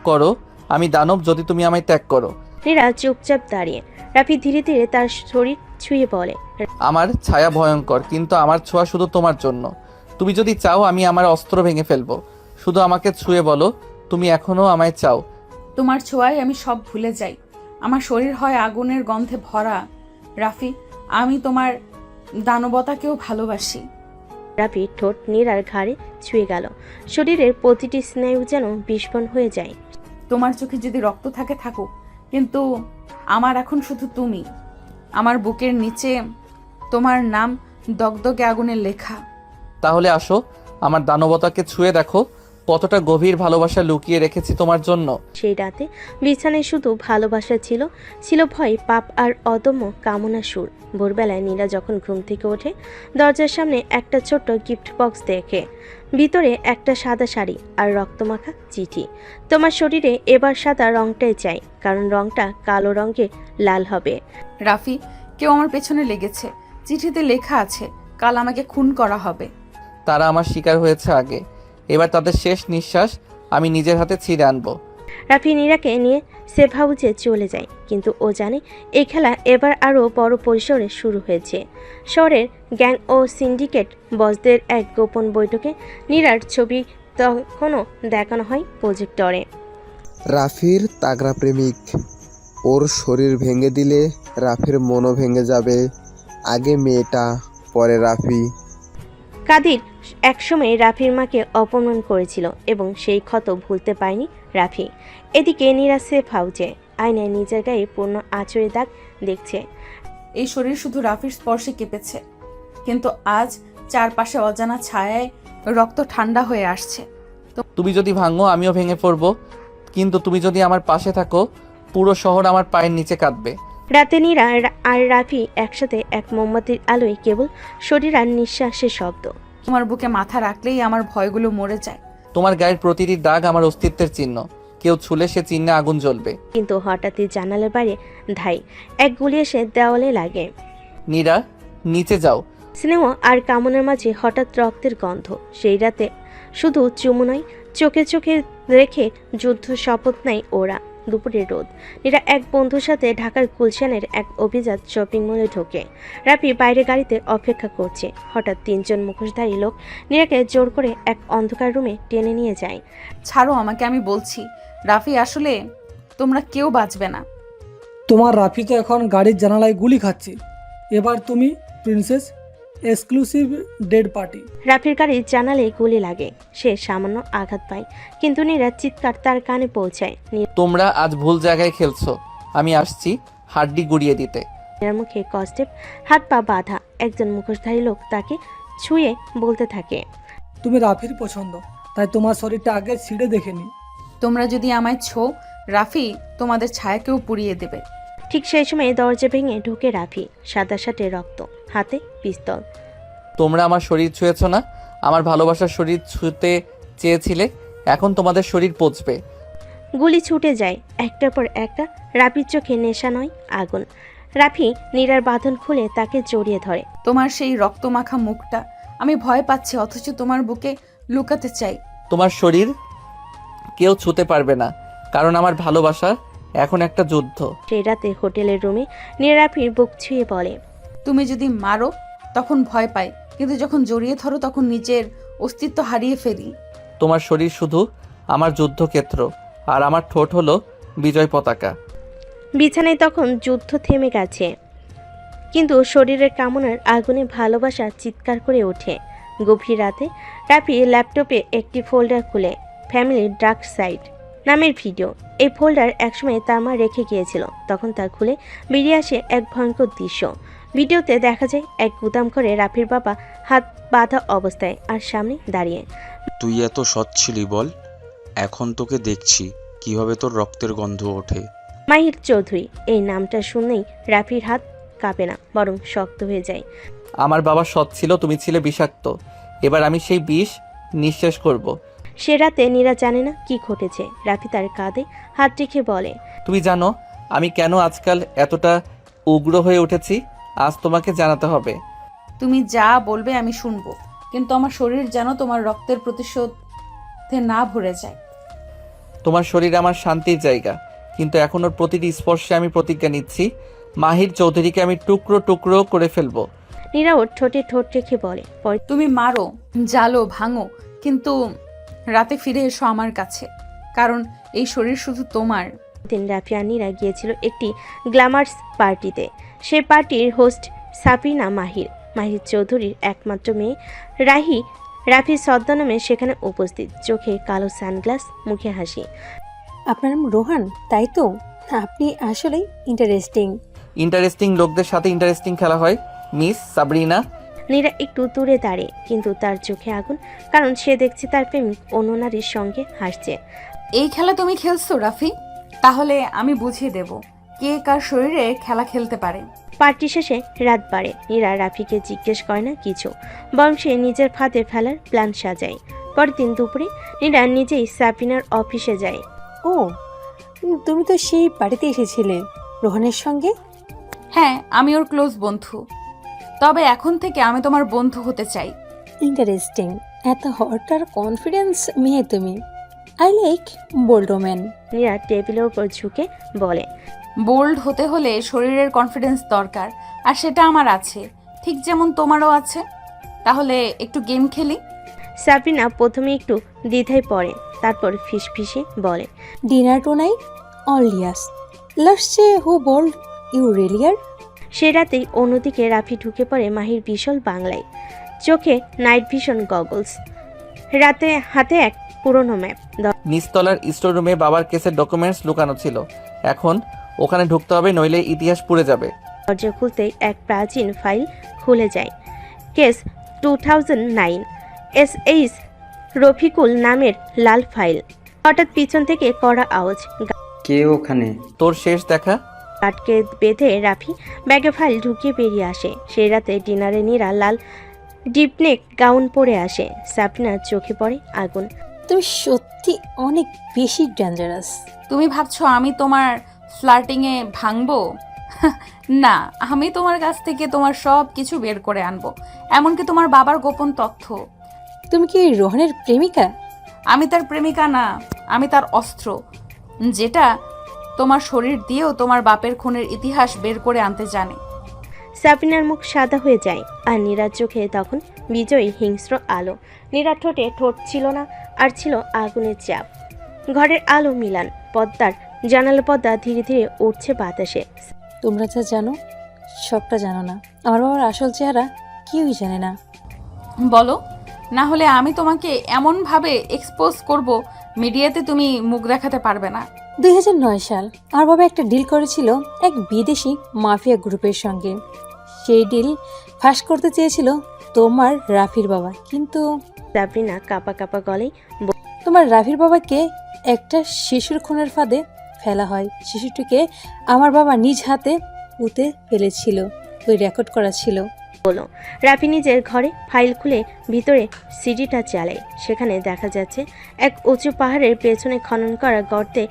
করো, আমি দানব যদি তুমি আমায় ত্যাগ করো। নীরা চুপচাপ দাঁড়িয়ে। রাফি ধীরে ধীরে তার শরীর ছুঁয়ে বলে, আমার ছায়া ভয়ঙ্কর, কিন্তু আমার ছোঁয়া শুধু তোমার জন্য। তুমি যদি চাও আমি আমার অস্ত্র ভেঙে ফেলবো, শুধু আমাকে ছুঁয়ে বলো তুমি এখনো আমায় চাও। তোমার ছোঁয়ায় আমি সব ভুলে যাই, আমার শরীর হয় আগুনের গন্ধে ভরা। রাফি, আমি তোমার দানবতাকেও ভালোবাসি। রাফি ঠোঁট নীরার ঘাড়ে ছুঁয়ে গেল, শরীরের প্রতিটি স্নায়ু যেন বিস্ফোরণ হয়ে যায়। তোমার চোখে যদি রক্ত থাকে থাকুক, কিন্তু আমার এখন শুধু তুমি। আমার বুকের নিচে তোমার নাম দগদগে আগুনের লেখা। তাহলে আসো, আমার দানবতাকে ছুঁয়ে দেখো, কতটা গভীর ভালোবাসা লুকিয়ে রেখেছি তোমার জন্য। সেই রাতে বিছানায় শুধু ভালোবাসা ছিল, ছিল ভয়, পাপ আর অদম্য কামনা সুর। ভোরবেলায় নীরা যখন ঘুম থেকে ওঠে দরজার সামনে একটা ছোট্ট গিফট বক্স দেখে, ভিতরে একটা সাদা শাড়ি আর রক্তমাখা চিঠি। তোমার শরীরে এবার সাদা রংটাই চাই, কারণ রংটা কালো রঙে লাল হবে। রাফি, কেউ আমার পেছনে লেগেছে। চিঠিতে লেখা আছে কাল আমাকে খুন করা হবে। তারা আমার শিকার হয়েছে আগে, এবার তাদের শেষ নিঃশ্বাস আমি নিজের হাতে ছিঁড়ে আনবো। রাফি নীরাকে নিয়ে সেফ হাউসে চলে যায়, কিন্তু ও জানে এই খেলা এবার আরও বড় পরিসরে শুরু হয়েছে। শহরের গ্যাং ও সিন্ডিকেট বসদের এক গোপন বৈঠকে নীরার ছবি তখনও দেখানো হয় প্রজেক্টরে। রাফির তাগড়া প্রেমিক, ওর শরীর ভেঙে দিলে রাফির মনও ভেঙে যাবে। আগে মেয়েটা, পরে রাফি। কাদির একসময় রাফির মাকে অপমান করেছিল এবং সেই ক্ষত ভুলতে পারেনি রাফি। এদিকে নীরা সেফ হাউসে আয়নায় নিজের গায়ে পূর্ণ আঁচড়ের দাগ দেখছে। এই শরীর শুধু রাফির স্পর্শে কেঁপেছে, কিন্তু আজ চারপাশে অজানা ছায়ায় রক্ত ঠান্ডা হয়ে আসছে। তুমি যদি ভাঙো আমিও ভেঙে পড়বো, কিন্তু তুমি যদি আমার পাশে থাকো পুরো শহর আমার পায়ের নিচে কাঁদবে। রাতে নীরা আর রাফি একসাথে এক মোমবাতির আলোয় কেবল শরীর আর নিঃশ্বাসের শব্দ। তোমার বুকে মাথা রাখলেই আমার ভয়গুলো মরে যায়। তোমার গায়ের প্রতিটি দাগ আমার অস্তিত্বের চিহ্ন, কেউ ছুলে সে চিহ্নে আগুন জ্বলবে। কিন্তু হঠাৎই জানালার বাইরে ধাই এক গুলি এসে দেওয়ালে লাগে। নীরা, নিচে যাও। সিনেমা আর কামনের মাঝে হঠাৎ রক্তের গন্ধ। সেই রাতে শুধু চুমু নয়, চোখে চোখে রেখে যুদ্ধ শপথ নেয় ওরা। দুপুরের রোদ। নীরা এক বন্ধুর সাথে ঢাকার গুলশানের এক অভিজাত শপিং মলে ঢোকে। রাফি বাইরে গাড়িতে অপেক্ষা করছে। হঠাৎ তিনজন মুখোশধারী লোক নীরাকে জোর করে এক অন্ধকার রুমে টেনে নিয়ে যায়। ছাড়ো আমাকে, আমি বলছি। রাফি, আসলে তোমরা কেউ বাঁচবে না। তোমার রাফি তো এখন গাড়ির জানালায় গুলি খাচ্ছে। এবার তুমি প্রিন্সেস এক্সক্লুসিভ ডেড পার্টি। রাফির গাড়ির জানালে গুলি লাগে, সে সামান্য আঘাত পায়, কিন্তু নীরা চিৎকার তার কানে পৌঁছায়। তোমরা আজ ভুল জায়গায় খেলছো, আমি আসছি হাড্ডি গুড়িয়ে দিতে। নীরার মুখে কষ্টেপ, হাত পা বাঁধা। একজন মুখোশধারী লোক তাকে ছুঁয়ে বলতে থাকে, তুমি রাফির পছন্দ, তাই তোমার শরীরটা আগে ছিঁড়ে দেখেনি। তোমরা যদি আমায় ছো, রাফি তোমাদের ছায়াকেও পুড়িয়ে দেবে। ঠিক সেই সময় দরজা ভেঙে ঢুকে রাফি, সাদা শার্টে রক্ত, হাতে পিস্তল। তোমরা আমার শরীর ছুঁয়েছ না, আমার ভালোবাসার শরীর ছুঁতে চেয়েছিলে, এখন তোমাদের শরীর পচবে। গুলি ছুটে যায় একটার পর একটা। রাফির চোখে নেশা নয়, আগুন। রাফি নীরার বাঁধন খুলে তাকে জড়িয়ে ধরে। তোমার সেই রক্তমাখা মুখটা আমি ভয় পাচ্ছি, অথচ তোমার বুকে লুকাতে চাই। তোমার শরীর কেউ ছুঁতে পারবে না, কারণ আমার ভালোবাসা এখন একটা যুদ্ধ। সেই রাতে হোটেলের রুমে নীরা রাফির বুক ছুঁয়ে বলে, তুমি যদি মারো তখন ভয় পাই, কিন্তু যখন জড়িয়ে ধরো তখন নিজের অস্তিত্ব হারিয়ে ফেলি। তোমার শরীর শুধু আমার যুদ্ধক্ষেত্র, আর আমার ঠোঁট হলো বিজয় পতাকা। বিছানায় তখন যুদ্ধ থেমে গেছে, কিন্তু শরীরের কামনার আগুনে ভালোবাসা চিৎকার করে ওঠে। গভীর রাতে রাফি ল্যাপটপে একটি ফোল্ডার খুলে ফ্যামিলি ডার্ক সাইড নামের ভিডিও। এই ফোল্ডার একসময় তার মা রেখে গিয়েছিল। তখন তা খুলে বেরিয়ে আসে এক ভয়ঙ্কর দৃশ্য। ভিডিওতে দেখা যায় এক গুদাম করে রাফির বাবা হাত বাঁধা অবস্থায় আর সামনে দাঁড়িয়ে। তুই এত সৎ ছিলি বল, এখন তোকে দেখছি কিভাবে তোর রক্তের গন্ধ ওঠে। মাহির চৌধুরী, এই নামটা শুনলেই রাফির হাত কাঁপে না, বরং শক্ত হয়ে যায়। আমার বাবা সৎ ছিল, তুমি ছিলে বিষাক্ত, এবার আমি সেই বিষ নিঃশেষ করব। সে রাতে নীরা জানে না কি ঘটেছে। রাফি তার কাঁধে হাত রেখে বলে, তুমি জানো আমি কেন আজকাল এতটা উগ্র হয়ে উঠেছি? আজ তোমাকে জানাতে হবে। তুমি যা বলবে আমি শুনবো, কিন্তু আমার শরীর যেন তোমার রক্তের প্রতিশোধে না ভরে যায়। তোমার শরীর আমার শান্তির জায়গা, কিন্তু এখন ওর প্রতিটি স্পর্শে আমি প্রতিজ্ঞা নিচ্ছি, মাহির চৌধুরীকে আমি টুকরো টুকরো করে ফেলবো। নীরা ওর ঠোঁটে ঠোঁট রেখে বলে, তুমি মারো, জ্বালো, ভাঙো, কিন্তু রাতে ফিরে এসো আমার কাছে, কারণ এই শরীর শুধু তোমার। দিন রাফি আর নীরা গিয়েছিল একটি গ্ল্যামার্স পার্টিতে। সেই পার্টির হোস্ট সাফিনা মাহির, মাহির চৌধুরীর একমাত্র মেয়ে রাহি। রাফির ছদ্মনামে সেখানে উপস্থিত, চোখে কালো সানগ্লাস, মুখে হাসি। আপনার নাম রোহান, তাই তো? আপনি আসলেই ইন্টারেস্টিং। ইন্টারেস্টিং লোকদের সাথে ইন্টারেস্টিং খেলা হয় মিস সাবরিনা। নীরা একটু দূরে দাঁড়িয়ে, কিন্তু তার চোখে আগুন, কারণ সে দেখছে তার প্রেমিক অন্য নারীর সঙ্গে হাসছে। এই খেলা তুমি খেলছো রাফি? তাহলে আমি বুঝিয়ে দেব কে কার শরীরে খেলা খেলতে পারে। পার্টি শেষে রাত বাড়ে। নীরা রাফিকে জিজ্ঞেস করে না কিছু, বরং সে নিজের ফাঁদে ফেলার প্ল্যান সাজায়। পরের দিন দুপুরে নীরা নিজেই সাবিনার অফিসে যায়। ও, তুমি তো সেই বাড়িতে এসেছিলে রোহানের সঙ্গে। হ্যাঁ, আমি ওর ক্লোজ বন্ধু। তবে এখন থেকে আমি তোমার বন্ধু হতে চাই। ইন্টারেস্টিং, এত হট আর কনফিডেন্স মেয়ে তুমি। I like bold woman. Nira টেবিলের উপর ঝুঁকে বলে, বোল্ড হতে হলে শরীরের কনফিডেন্স দরকার, আর সেটা আমার আছে, ঠিক যেমন তোমারও আছে। তাহলে একটু গেম খেলি। সাবিনা প্রথমে একটু দ্বিধায় পড়ে, তারপর ফিসফিসে বলে, ডিনার টু নাইট অনলিয়াস লাস্ট সে হু বোল্ড ইউ রেলিয়ার। সে রাতেই অন্যদিকে রাফি ঢুকে পড়ে মাহির বিশাল বাংলায়, চোখে নাইট ভিশন গগলস, রাতে হাতে এক পুরনো ম্যাপ। নিচতলার স্টোর রুমে বাবার কেসের ডকুমেন্টস লুকানো ছিল। এখন ওখানে ঢুকতে হবে, নইলে ইতিহাস পুড়ে যাবে। দরজা খুলতেই এক প্রাচীন ফাইল খুলে যায়। কেস 2009, SH রফিকুল নামের লাল ফাইল। হঠাৎ পিছন থেকে কড়া আওয়াজ। কে ওখানে? তোর শেষ দেখা। কাটকে বেঁধে রাফি ব্যাগে ফাইল ঢুকিয়ে বেরিয়ে আসে। সেই রাতে ডিনারে নীরা লাল ডিপনেক গাউন পরে আসে। সাবিনার চোখে পড়ে আগুন। তুমি সত্যি অনেক বেশি ডেঞ্জারাস। তুমি ভাবছো আমি তোমার ফ্লার্টিংয়ে ভাঙবো? না, আমি তোমার কাছ থেকে তোমার সব কিছু বের করে আনবো, এমনকি তোমার বাবার গোপন তথ্য। তুমি কি রোহনের প্রেমিকা? আমি তার প্রেমিকা না, আমি তার অস্ত্র, যেটা তোমার শরীর দিয়েও তোমার বাপের খুনের ইতিহাস বের করে আনতে জানে। সাবিনার মুখ সাদা হয়ে যায়, আর নীরার চোখে তখন বিজয়ী হিংস্র আলো। নীরার ঠোঁটে ঠোঁট ছিল না, আর ছিল আগুনের চাপ। ঘরের আলো মিলান, পদ্মার জানালা পর্দা ধীরে ধীরে উঠছে বাতাসে। তোমরা যা জানো সবটা জানো না। আমার বাবার আসল চেহারা কেউই জানে না। বলো, না হলে আমি তোমাকে এমনভাবে এক্সপোজ করব, মিডিয়াতে তুমি মুখ দেখাতে পারবে না। 2009 সাল আমার বাবা একটা ডিল করেছিল এক বিদেশি মাফিয়া গ্রুপের সঙ্গে। সেই ডিল ফাঁস করতে চেয়েছিল তোমার রাফির বাবা, কিন্তু সাবিনা কাপা কাপা গলায় তোমার রাফির বাবাকে একটা শিশুর খুনের ফাঁদে ফেলা হয়। শিশুটিকে আমার বাবা নিজ হাতে পুঁতে ফেলেছিল, ওই রেকর্ড করা ছিল। বলো। রাফি নিজের ঘরে ফাইল খুলে ভিতরে সিডিটা চালায়। সেখানে দেখা যাচ্ছে এক উঁচু পাহাড়ের পেছনে খনন করা গর্তে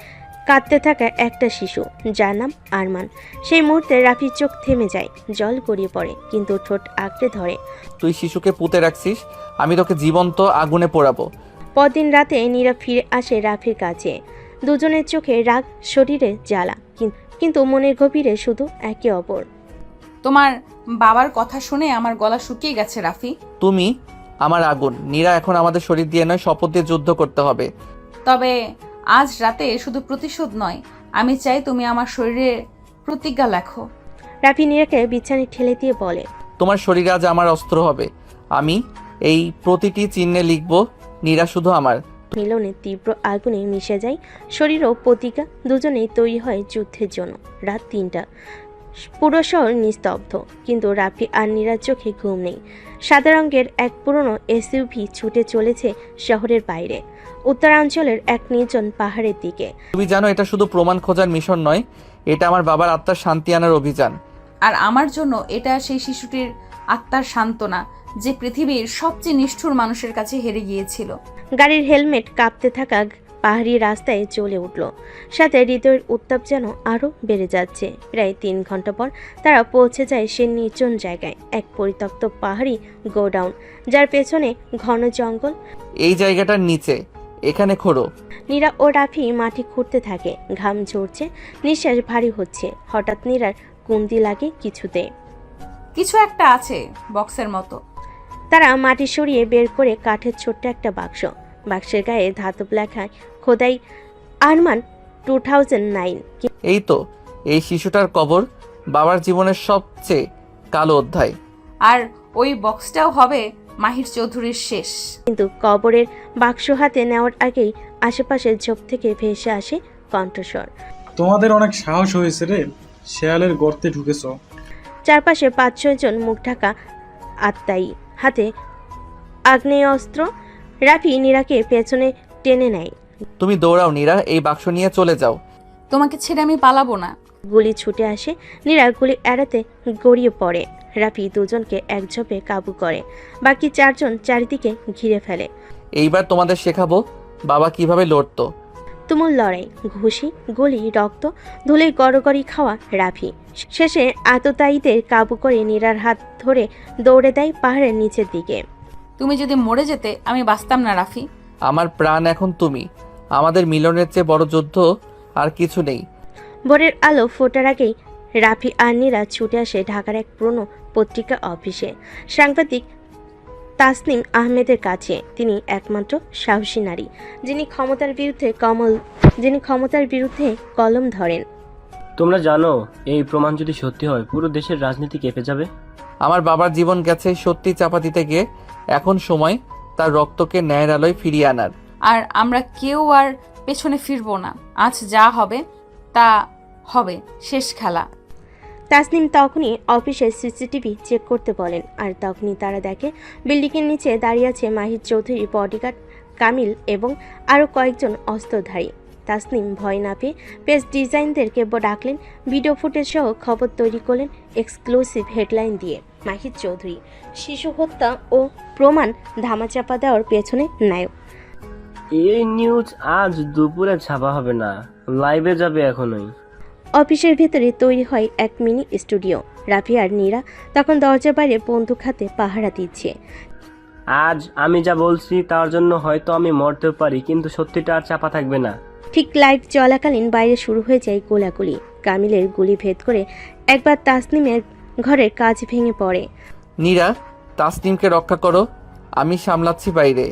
কাঁদতে থাকা একটা শিশু, যার নাম আরমান। সেই মুহূর্তে রাফির চোখ থেমে যায়, জল গড়িয়ে পড়ে, কিন্তু ঠোঁট আঁকড়ে ধরে। তুই শিশুকে পুঁতে রাখছিস, আমি তোকে জীবন্ত আগুনে পোড়াবো। পরদিন রাতে নীরা ফিরে আসে রাফির কাছে। দুজনের চোখে রাগ, শরীরে জ্বালা, কিন্তু মনের গভীরে শুধু একে অপর। তোমার বাবার কথা শুনে আমার গলা শুকিয়ে গেছে রাফি। তুমি আমার আগুন। নীরা, এখন আমাদের শরীর দিয়ে নয়, শপথ দিয়ে যুদ্ধ করতে হবে। তবে আজ রাতে শুধু প্রতিশোধ নয়, আমি চাই তুমি আমার শরীরে প্রতিজ্ঞা লেখো। রাফি নীরাকে বিছানায় ঠেলে দিয়ে বলে, তোমার শরীর আজ আমার অস্ত্র হবে। আমি এই প্রতিটি চিহ্নে লিখব, নীরা শুধু আমার। মিলনে তীব্র আগুনে মিশে যায় শরীর ও প্রতিজ্ঞা। দুজনেই তৈরি হয় যুদ্ধের জন্য। রাত 3টা, পুরো শহর নিস্তব্ধ, কিন্তু রাফি আর নীরার চোখে ঘুম নেই। সাদা রঙের এক পুরনো SUV ছুটে চলেছে শহরের বাইরে, উত্তরাঞ্চলের এক নির্জন পাহাড়ের দিকে। তুমি জানো, এটা শুধু প্রমাণ খোঁজার মিশন নয়, এটা আমার বাবার আত্মার শান্তি আনার অভিযান। আর আমার জন্য এটা সেই শিশুটির আত্মার সান্ত্বনা, যে পৃথিবীর সবচেয়ে নিষ্ঠুর মানুষের কাছে হেরে গিয়েছিল। গাড়ির হেলমেট কাঁপতে থাকা পাহাড়ি রাস্তায় চলে উঠল, সাথে হৃদয়ের উত্তাপ যেন আরও বেড়ে যাচ্ছে। প্রায় 3 ঘন্টা পর তারা পৌঁছে যায় সে নির্জন জায়গায়, এক পরিত্যক্ত পাহাড়ি গোডাউন, যার পেছনে ঘন জঙ্গল। এই জায়গাটার নিচে, এখানে খোঁড়ো। নীরা ও রাফি মাটি খুঁড়তে থাকে, ঘাম ঝরছে, নিঃশ্বাস ভারী হচ্ছে। হঠাৎ নীরার কুন্দি লাগে কিছুতে। কিছু একটা আছে বক্সের মতো। তারা মাটি সরিয়ে বের করে কাঠের ছোট্ট একটা বাক্স। বাক্সের গায়ে ধাতব লেখায় খোদাই আরমান 2009। এই তো, এই শিশুটার কবর, বাবার জীবনের সবচেয়ে কালো অধ্যায়। আর ওই বক্সটাও হবে মাহির চৌধুরীর শেষ। কিন্তু কবরের বাক্স হাতে নেওয়ার আগেই আশেপাশের ঝোপ থেকে ভেসে আসে কণ্ঠস্বর। তোমাদের অনেক সাহস হয়েছে রে, শেয়ালের গর্তে ঢুকেছ। চারপাশে 5-6 জন মুখ ঢাকা আত্মায়ী, হাতে আগ্নেয়াস্ত্র। রাফি নীরাকে পেছনে টেনে নেয়। তুমি দৌড়াও নীরা, এই বাক্স নিয়ে চলে যাও। তোমাকে ছেড়ে আমি পালাবো না। গুলি ছুটে আসে, নীরা গুলি এড়াতে গড়িয়ে পড়ে। রাফি দুজনকে এক ঝোপে কাবু করে, বাকি চারজন চারিদিকে ঘিরে ফেলে। এইবার তোমাদের শেখাবো বাবা কিভাবে লড়তো। তুমুল লড়াই, ঘুষি, গুলি, রক্ত, ধুলে গড়গড়ি খাওয়া রাফি। শেষে আততায়ীদের কাবু করে নীরার হাত ধরে দৌড়ে দেয় পাহাড়ের নিচের দিকে। তুমি যদি মরে যেতে আমি বাঁচতাম না রাফি। আমার প্রাণ এখন তুমি। আমাদের মিলনের চেয়ে বড় যুদ্ধ আর কিছু নেই। ভোরের আলো ফোটার আগেই রাফি আর নীরা ছুটে আসে ঢাকার এক পুরনো পত্রিকা অফিসে, সাংবাদিক তাসনিম আহমেদের কাছে। তিনি একমাত্র সাহসী নারী যিনি ক্ষমতার বিরুদ্ধে কলম ধরেন। তোমরা জানো এই প্রমাণ যদি সত্যি হয় পুরো দেশের রাজনীতি কেঁপে যাবে। আমার বাবার জীবন গেছে সত্যি চাপা দিতে গিয়ে, এখন সময় তার রক্তকে ন্যায়ের আলোয় ফিরিয়ে আনার। আর আমরা কেউ আর পেছনে ফিরবো না। আজ যা হবে তা হবে, শেষ খেলা। তাসনিম তখনই অফিসের সিসিটিভি চেক করতে বলেন, আর তখনই তারা দেখে বিল্ডিংয়ের নিচে দাঁড়িয়ে আছে মাহির চৌধুরী, বডিগার্ড কামিল এবং আরও কয়েকজন অস্ত্রধারী। তাসনিম ভয় না পেয়ে পেজ ডিজাইনদেরকে ডাকলেন, ভিডিও ফুটেজ সহ খবর তৈরি করলেন এক্সক্লুসিভ হেডলাইন দিয়ে। মাহির চৌধুরী শিশু হত্যা ও প্রমাণ ধামাচাপা দেওয়ার পেছনে নায়ক। এই নিউজ আজ দুপুরে ছাপা হবে না, লাইভে যাবে এখনই। অফিসের ভেতরে তৈরি হয় এক মিনি স্টুডিও। রাফি আর নীরা তখন দরজার বাইরে বন্দুক হাতে পাহারা দিচ্ছে। আজ আমি যা বলছি তার জন্য হয়তো আমি মরতেও পারি, কিন্তু সত্যিটা আর চাপা থাকবে না। ঠিক লাইট চলাকালীন বাইরে শুরু হয়ে যায় গোলাগুলি। কামিলের গুলি ভেদ করে একবার তাসনিমের ঘরের কাজ ভেঙে পড়ে। নীরা, তাসনিমকে রক্ষা করো, আমি সামলাচ্ছি বাইরে।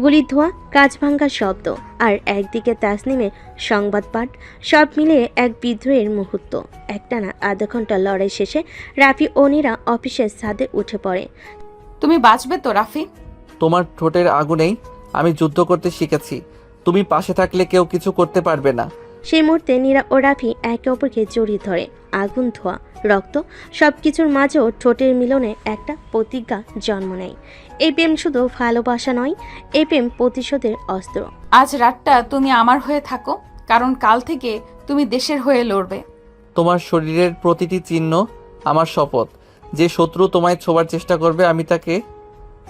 গুলির ধোঁয়া, কাজ ভাঙ্গার শব্দ, আর একদিকে তাসনিমের সংবাদ পাঠ, সব মিলিয়ে এক বিদ্রোহের মুহূর্ত। একটানা আধা ঘন্টা লড়াই শেষে রাফি ও নীরা অফিসের ছাদে উঠে পড়ে। তুমি বাঁচবে তো রাফি? তোমার ঠোঁটের আগুনেই আমি যুদ্ধ করতে শিখেছি। তুমি পাশে থাকলে কেউ কিছু করতে পারবে না। সেই মুহূর্তে নীরা ও রাফি একে অপরকে জড়িয়ে ধরে। আগুন, ধোঁয়া, রক্ত, সবকিছুর মাঝেও ঠোঁটের মিলনে একটা প্রতিজ্ঞা জন্ম নেয়। এই প্রেম শুধু ভালোবাসা নয়, এই প্রেম প্রতিশোধের অস্ত্র। আজ রাতটা তুমি আমার হয়ে থাকো, কারণ কাল থেকে তুমি দেশের হয়ে লড়বে। তোমার শরীরের প্রতিটি চিহ্ন আমার শপথ। যে শত্রু তোমায় ছোঁয়ার চেষ্টা করবে আমি তাকে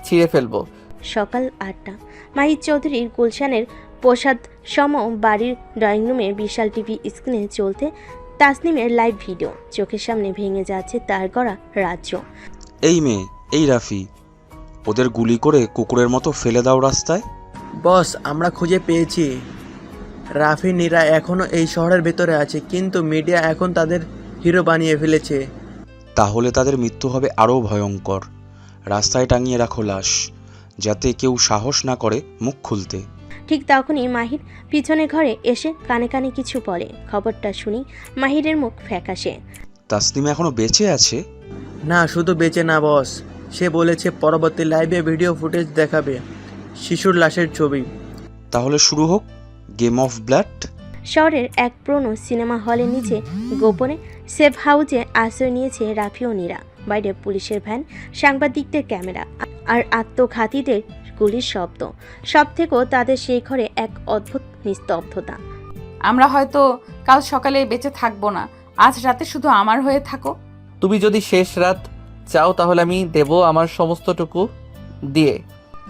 ছিঁড়ে ফেলবো। সকাল 8টা। মাহির চৌধুরীর গুলশানের প্রসাদ সম বাড়ির ড্রয়িং রুমে বিশাল টিভি স্ক্রিনে চলতে তাসনিমের লাইভ ভিডিও। চোখের সামনে ভেঙে যাচ্ছে তার গড়া রাজ্য। এই মেয়ে, এই রাফি, ওদের গুলি করে কুকুরের মতো ফেলে দাও রাস্তায়। বস, আমরা খুঁজে পেয়েছি। রাফি নীরা এখনো এই শহরের ভেতরে আছে, কিন্তু মিডিয়া এখন তাদের হিরো বানিয়ে ফেলেছে। তাহলে তাদের মৃত্যু হবে আরও ভয়ঙ্কর। রাস্তায় টাঙিয়ে রাখো লাশ, যাতে কেউ সাহস না করে মুখ খুলতে। ঠিক তখনই মাহির পিছনে ঘরে এসে কানে কানে কিছু বলে। খবরটা শুনি মাহিরের মুখ ফ্যাকাশে। তাসনিম এখনো বেঁচে আছে? না, শুধু বেঁচে না বস, সে বলেছে পরবর্তী লাইভে ভিডিও ফুটেজ দেখাবে, শিশুর লাশের ছবি। তাহলে শুরু হোক গেম অফ ব্লাড। শহরের এক পুরনো সিনেমা হলের নিচে গোপনে সেফ হাউসে আশ্রয় নিয়েছে রাফি ও নীরা। বাইরে পুলিশের ভ্যান, সাংবাদিকদের ক্যামেরা আর আত্মঘাতীদের গুলির শব্দ। সব থেকেও তাদের সেই ঘরে এক অদ্ভুত নিস্তব্ধতা। আমরা হয়তো কাল সকালে বেঁচে থাকবো না, আজ রাতে শুধু আমার হয়ে থাকো। তুমি যদি শেষ রাত চাও তাহলে আমি দেব আমার সমস্তটুকু দিয়ে।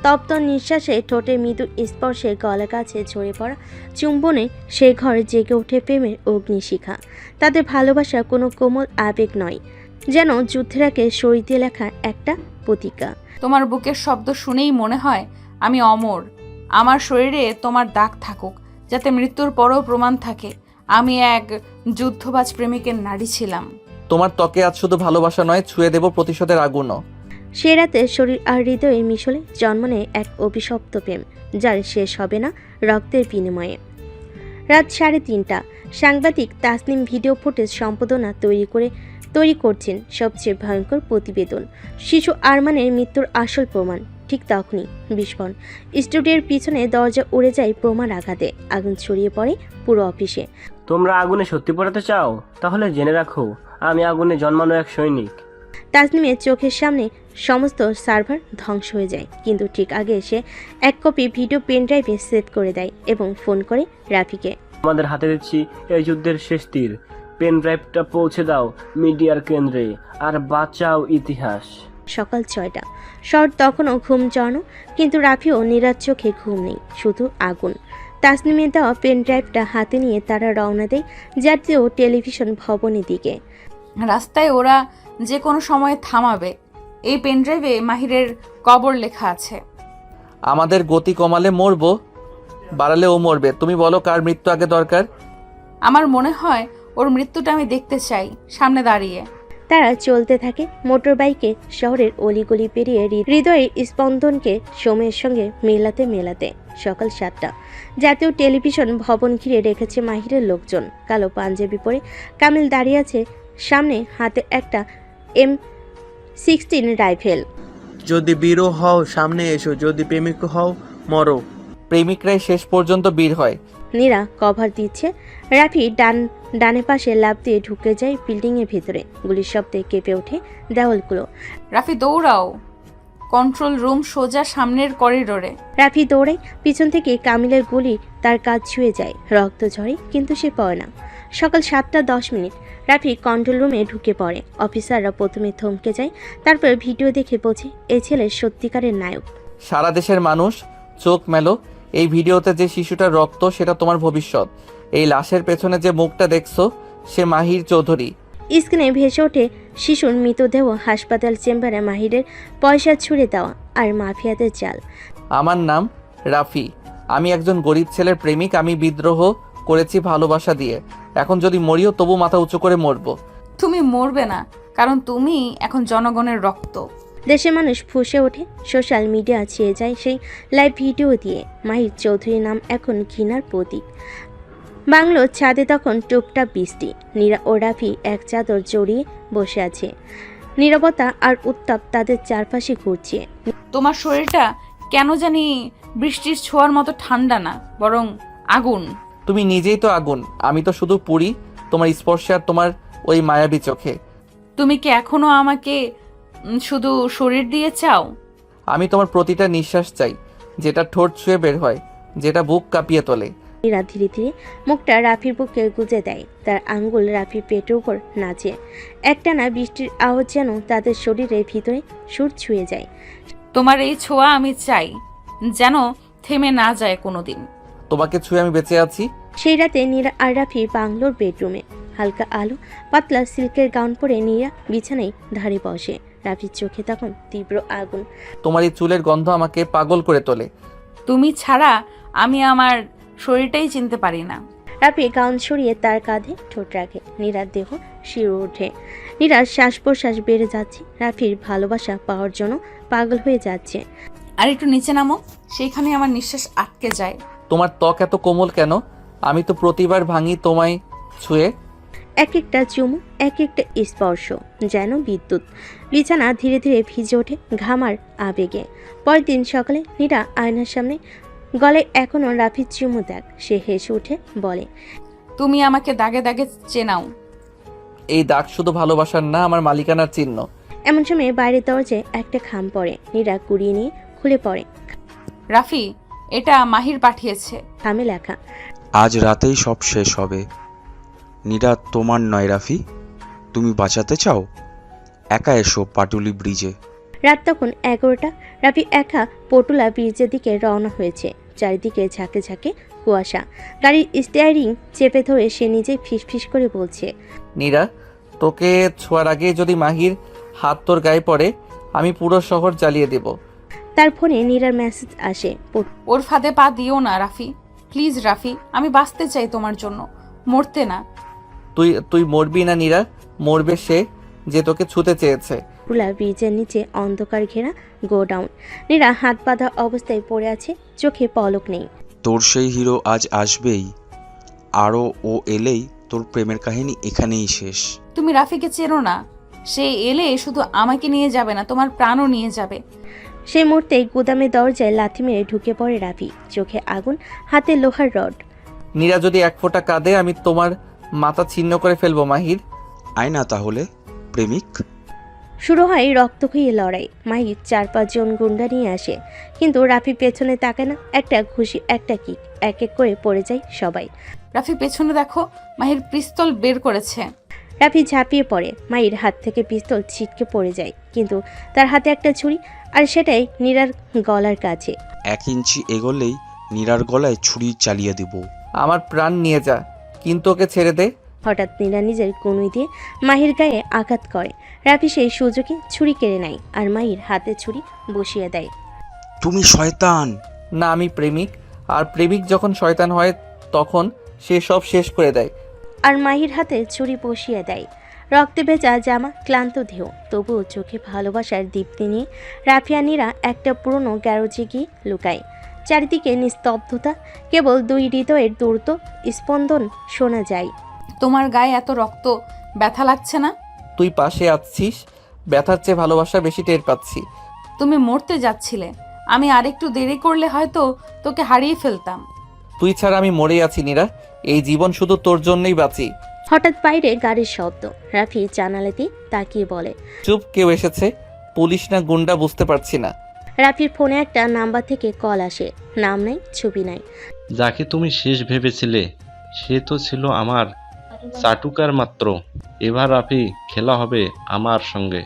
তপ্ত নিঃশ্বাসে, ঠোঁটে মৃদু স্পর্শে, গলা কাছে ঝরে পড়া চুম্বনে সেই ঘর জেগে ওঠে প্রেমের অগ্নিশিখা। তাদের ভালোবাসা কোনো কোমল আবেগ নয়, যেন যুদ্ধের আগে শরীরে লেখা একটা প্রতিজ্ঞা। তোমার বুকের শব্দ শুনেই মনে হয় আমি অমর। আমার শরীরে তোমার দাগ থাকুক, যাতে মৃত্যুর পরেও প্রমাণ থাকে আমি এক যুদ্ধবাজ প্রেমিকের নারী ছিলাম। তোমার ত্বকে আজ শুধু ভালোবাসা নয়, ছুঁয়ে দেব প্রতিশোধের আগুনও। সে রাতে শরীর আর হৃদয়ের মিশলে জন্ম নেয় এক অভিশপ্ত প্রেম, যার শেষ হবে না রক্তের বিনিময়ে। রাত 3:30। সাংবাদিক তাসনিম ভিডিও ফুটেজ সম্পাদনা তৈরি করছেন সবচেয়ে ভয়ঙ্কর প্রতিবেদন, শিশু আরমানের মৃত্যুর আসল প্রমাণ। ঠিক তখনই বিস্ফোরণ। স্টুডিওর পিছনে দরজা উড়ে যায় প্রমাণ আঘাতে। আগুন ছড়িয়ে পড়ে পুরো অফিসে। তোমরা আগুনে সত্যি পড়াতে চাও? তাহলে জেনে রাখো, আমি আগুনে জন্মানো এক সৈনিক। তাসনিমের চোখের সামনে সমস্ত সার্ভার ধ্বংস হয়ে যায়, কিন্তু ঠিক আগে সে এক কপি ভিডিও পেন ড্রাইভে সেভ করে দেয় এবং ফোন করে রাফিকে। আমাদের হাতে দিচ্ছি এই যুদ্ধের শেষ তীর। পেন ড্রাইভটা পৌঁছে দাও মিডিয়ার কেন্দ্রে আর বাঁচাও ইতিহাস। সকাল 6টা। শহর তখনও ঘুম জড়ানো, কিন্তু রাফিও নীরার চোখে ঘুম নেই, শুধু আগুন। তাসনিমের দেওয়া পেন ড্রাইভটা হাতে নিয়ে তারা রওনা দেয় জাতীয় টেলিভিশন ভবনের দিকে। রাস্তায় ওরা যে কোনো সময় থামাবে। এই পেনড্রাইভে মাহিরের কবর লেখা আছে। আমাদের গতি কমালে মরবো, বাড়ালে ও মরবে। তুমি বলো কার মৃত্যু আগে দরকার? আমার মনে হয় ওর মৃত্যুটা আমি দেখতে চাই সামনে দাঁড়িয়ে। তারা চলতে থাকে মোটর বাইকে শহরের অলিগলি পেরিয়ে হৃদয়ের স্পন্দনকে সময়ের সঙ্গে মেলাতে মেলাতে। সকাল 7টা। জাতীয় টেলিভিশন ভবন ঘিরে রেখেছে মাহিরের লোকজন। কালো পাঞ্জাবি পরে কামিল দাঁড়িয়ে আছে সামনে, হাতে একটা M16 রাইফেল। যদি বীরও হও সামনে এসো, যদি প্রেমিক হও মরো। প্রেমিকরাই শেষ পর্যন্ত বীর হয়। নীরা কভার দিচ্ছে। রাফি ডানে পাশে লাফ দিয়ে ঢুকে যায় বিল্ডিংয়ের ভেতরে। গুলির শব্দে কেঁপে ওঠে দেওয়ালগুলো। রাফি দৌড়াও, কন্ট্রোল রুম সোজা সামনের করিডোরে। রাফি দৌড়ায়, পিছন থেকে কামিলের গুলি তার কাজ ছুঁয়ে যায়। রক্ত ঝরে, কিন্তু সে পড়ে না। সকাল 7:10। রাফি কন্ট্রোল রুমে ঢুকে পড়ে। অফিসাররা প্রথমে থমকে যায়, তারপর ভিডিও দেখে বোঝে এই ছেলে সত্যিকারের নায়ক। সারা দেশের মানুষ চোখ মেলো, এই ভিডিওতে যে শিশুটার রক্ত সেটা তোমার ভবিষ্যৎ। এই লাশের পেছনে যে মুখটা দেখছো সে মাহির চৌধুরী। স্ক্রিনে ভেসে ওঠে শিশুর মৃতদেহ, হাসপাতাল চেম্বারে মাহিরের পয়সা ছুঁড়ে দেওয়া আর মাফিয়াদের চাল। আমার নাম রাফি, আমি একজন গরিব ছেলের প্রেমিক। আমি বিদ্রোহ করেছি ভালোবাসা দিয়ে। এখন যদি মরিও তবু মাথা উঁচু করে মরবো। তুমি মরবে না, কারণ তুমি এখন জনগণের রক্ত। দেশের মানুষ ফুঁসে ওঠে। সোশ্যাল মিডিয়া ছেয়ে যায় সেই লাইভ ভিডিও দিয়ে। মাহির চৌধুরীর নাম এখন ঘৃণার প্রতীক। বাংলোর ছাদে তখন টুপটাপ বৃষ্টি। নীরা ও রাফি এক চাদর জড়িয়ে বসে আছে। নীরবতা আর উত্তাপ তাদের চারপাশে ঘুরছে। তোমার শরীরটা কেন জানি বৃষ্টির ছোঁয়ার মতো ঠান্ডা না, বরং আগুন। তুমি নিজেই তো আগুন, আমি তো শুধু পুরি তোমার স্পর্শে আর তোমার ওই মায়াবী চোখে। তুমি কি এখনো আমাকে শুধু শরীর দিয়ে চাও? আমি তোমার প্রতিটা নিঃশ্বাস চাই, যেটা ঠোঁট ছুঁয়ে বের হয়, যেটা বুক কাঁপিয়ে তোলে। নীরা ধীরে ধীরে মুখটা রাফির বুকে গুজে দেয়। তার আঙ্গুল রাফির পেটের উপর নাচে। একটানা বৃষ্টির আওয়াজ যেন তাদের শরীরের ভিতরে সুর ছুঁয়ে যায়। তোমার এই ছোঁয়া আমি চাই, যেন থেমে না যায় কোনোদিন। তোমাকে ছুঁয়ে আমি বেঁচে আছি। সেই রাতে নীরা আর রাফি বাংলোর বেডরুমে। হালকা আলো, পাতলা সিল্কের গাউন পরে নীরা বিছানায় ধারে বসে। রাফির চোখে তখন তীব্র আগুন। তোমার এই চুলের গন্ধ আমাকে পাগল করে তোলে। তুমি ছাড়া আমি আমার শরীরটাই চিনতে পারি না। রাফি গাউন সরিয়ে তার কাঁধে ঠোঁট রাখে। নীরার দেহ শিউরে ওঠে। নীরার শ্বাস প্রশ্বাস বেড়ে যাচ্ছে। রাফির ভালোবাসা পাওয়ার জন্য পাগল হয়ে যাচ্ছে। আর একটু নিচে নামো, সেখানে আমার নিঃশ্বাস আটকে যায়। তোমার ত্বক এত কোমল কেন? আমি তো প্রতিবার ভাঙি তোমায় ছুঁয়ে। এক একটা চুমু, এক একটা স্পর্শ যেন বিদ্যুৎ। বিছানা ধীরে ধীরে ভিজে ওঠে ঘামার আবেগে। পরের দিন সকালে নীরা আয়নার সামনে, গলায় এখনো রাফির চুমু দেখ। সে হেসে উঠে বলে, তুমি আমাকে দাগে দাগে চেনাও। এই দাগ শুধু ভালোবাসার না, আমার মালিকানার চিহ্ন। এমন সময় বাইরের দরজায় একটা খাম পড়ে। নীরা কুড়িয়ে নিয়ে খুলে পড়ে। রাফি, এটা মাহির পাঠিয়েছে। খামে লেখা, আজ রাতেই সব শেষ হবে। নীরা তোমার নয় রাফি, তুমি বাঁচাতে চাও? একা এসো পাটুলি ব্রিজে। রাত তখন 11টা। রাফি একা পটুলা ব্রিজের দিকে রওনা হয়েছে। চারিদিকে ঝাঁকে ঝাঁকে কুয়াশা। গাড়ির স্টিয়ারিং চেপে ধরে সে নিজেই ফিসফিস করে বলছে, নীরা, তোকে ছোঁয়ার আগে যদি মাহির হাত তোর গায়ে পড়ে, আমি পুরো শহর জ্বালিয়ে দেব। তার ফোনে নীরার মেসেজ আসে, ওর ফাঁদে পা দিও না রাফি, প্লিজ রাফি, আমি বাঁচতে চাই তোমার জন্য, মরতে না। তুই মরবি না নীরা, মরবে সে যে তোকে ছুঁতে চেয়েছে। পুলা ব্রিজের নিচে অন্ধকার ঘেরা গোডাউন। নীরা হাত বাঁধা অবস্থায় পড়ে আছে, চোখে পলক নেই। তোর সেই হিরো আজ আসবেই, আরও ও এলেই তোর প্রেমের কাহিনী এখানেই শেষ। তুমি রাফিকে চেনো না, সে এলে শুধু আমাকে নিয়ে যাবে না, তোমার প্রাণও নিয়ে যাবে। সেই মুহূর্তে গুদামে দরজায় লাথি মেরে ঢুকে পড়ে রাফি। চোখে আগুন, হাতে লোহার রড। নীরা যদি এক ফোঁটা কাঁদে, আমি তোমার মাথা ছিন্ন করে ফেলবো মাহির। আয় না তাহলে প্রেমিক। শুরু হয় রক্তক্ষয়ী লড়াই। মাহির 4-5 জন গুন্ডা নিয়ে আসে, কিন্তু রাফি পেছনে তাকায় না। একটা ঘুষি, একটা কিক, এক এক করে পড়ে যায় সবাই। রাফি পেছনে দেখো, মাহির পিস্তল বের করেছে। রাফি ঝাঁপিয়ে পড়ে, মাহির হাত থেকে পিস্তল ছিটকে পড়ে যায়, কিন্তু তার হাতে একটা ছুরি, আর সেটাই নীরার গলার কাছে। 1 ইঞ্চি এগোলেই নীরার গলায় ছুরি চালিয়ে দেব। আমার প্রাণ নিয়ে যা, কিন্তু ওকে ছেড়ে দে। হঠাৎ নীরা নিজের কনুই দিয়ে মাহির গায়ে আঘাত করে। রাফি সেই সুযোগে ছুরি কেড়ে নেয় আর মাহির হাতে ছুরি বসিয়ে দেয়। তুমি শয়তান। না, আমি প্রেমিক, আর প্রেমিক যখন শয়তান হয় তখন সে সব শেষ করে দেয়। আর মাহির হাতে ছুরি বসিয়ে দেয়। রক্তে ভেজা জামা, ক্লান্ত দেহ, তবুও চোখে ভালোবাসার দীপ্তি নিয়ে রাফিয়া নীরা একটা পুরনো গ্যারেজে গিয়ে লুকায়। চারিদিকে নিস্তব্ধতা, কেবল 2 হৃদয়ের দ্রুত স্পন্দন শোনা যায়। তোমার গায়ে এত রক্ত, ব্যথা লাগছে না? তুই পাশে আছিস, ব্যথার চেয়ে ভালোবাসা বেশি টের পাচ্ছি। তুমি মরতে যাচ্ছিলে, আমি আরেকটু দেরি করলে হয়তো তোকে হারিয়ে ফেলতাম। তুই ছাড়া আমি মরেই আছি নীরা, এই জীবন শুধু তোর জন্যই বাঁচি। হঠাৎ বাইরে গাড়ির শব্দ। রাফি জানালাতে তাকিয়ে বলে, চুপ, কেউ এসেছে, পুলিশ না গুন্ডা বুঝতে পারছি না। রাফির ফোনে একটা নাম্বার থেকে কল আসে। নাম নাই, ছবি নাই। যাকে তুমি শেষ ভেবেছিলে সে তো ছিল আমার চাটুকার মাত্র। এবার রাফি খেলা হবে আমার সঙ্গে।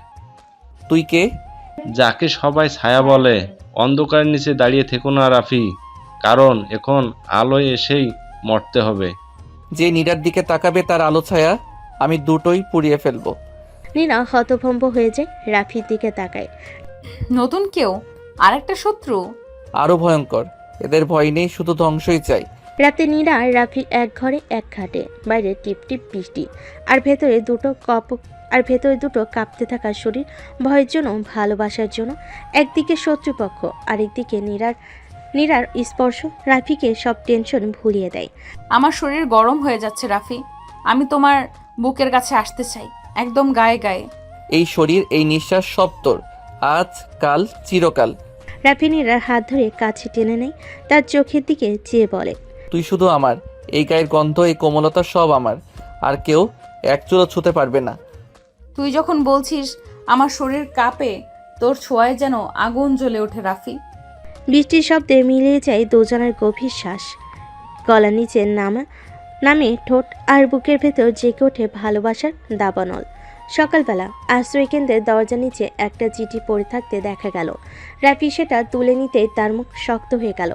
তুই কে? যাকে সবাই ছায়া বলে। অন্ধকারের নিচে দাঁড়িয়ে থেকো না রাফি, কারণ এখন আলোয় এসেই মরতে হবে। যে নীরার দিকে তাকাবে তার আলো ছায়া আমি দুটোই পুড়িয়ে ফেলবো। নীরা হতভম্ব হয়ে যায়, রাফির দিকে তাকায়। নতুন কেউ, আরেকটা শত্রু? আরো ভয়ঙ্কর। এদের ভয় নেই, শুধু ধ্বংসই চাই। রাতে নীরা আর রাফি এক ঘরে এক খাটে। বাইরে টিপ টিপ বৃষ্টি, আর ভেতরে দুটো কাঁপতে থাকা শরীর। ভয়ের জন্য, ভালোবাসার জন্য। একদিকে শত্রুপক্ষ, আরেকদিকে নীরার স্পর্শ রাফিকে সব টেনশন ভুলিয়ে দেয়। আমার শরীর গরম হয়ে যাচ্ছে রাফি, আমি তোমার বুকের কাছে আসতে চাই, একদম গায়ে গায়ে। এই শরীর, এই নিঃশ্বাস সব তোর, আজ কাল চিরকাল। রাফি নীরার হাত ধরে কাছে টেনে নেয়, তার চোখের দিকে চেয়ে বলে, তুই শুধু আমার। এই গায়ের গন্ধ, এই কোমলতা সব আমার, আর কেউ এক চুলো ছুতে পারবে না। তুই যখন বলছিস আমার শরীর কাঁপে, তোর ছোঁয়ায় যেন আগুন জ্বলে ওঠে রাফি। বৃষ্টির শব্দে মিলিয়ে যায় দুজনের গভীর শ্বাস। গলা নিচে নামে ঠোঁট, আর বুকের ভেতর জেগে ওঠে ভালোবাসার দাবানল। সকালবেলা আশ্রয়কেন্দ্রের দরজা নিচে একটা চিঠি পড়ে থাকতে দেখা গেল। রাফি সেটা তুলে নিতেই তার মুখ শক্ত হয়ে গেল।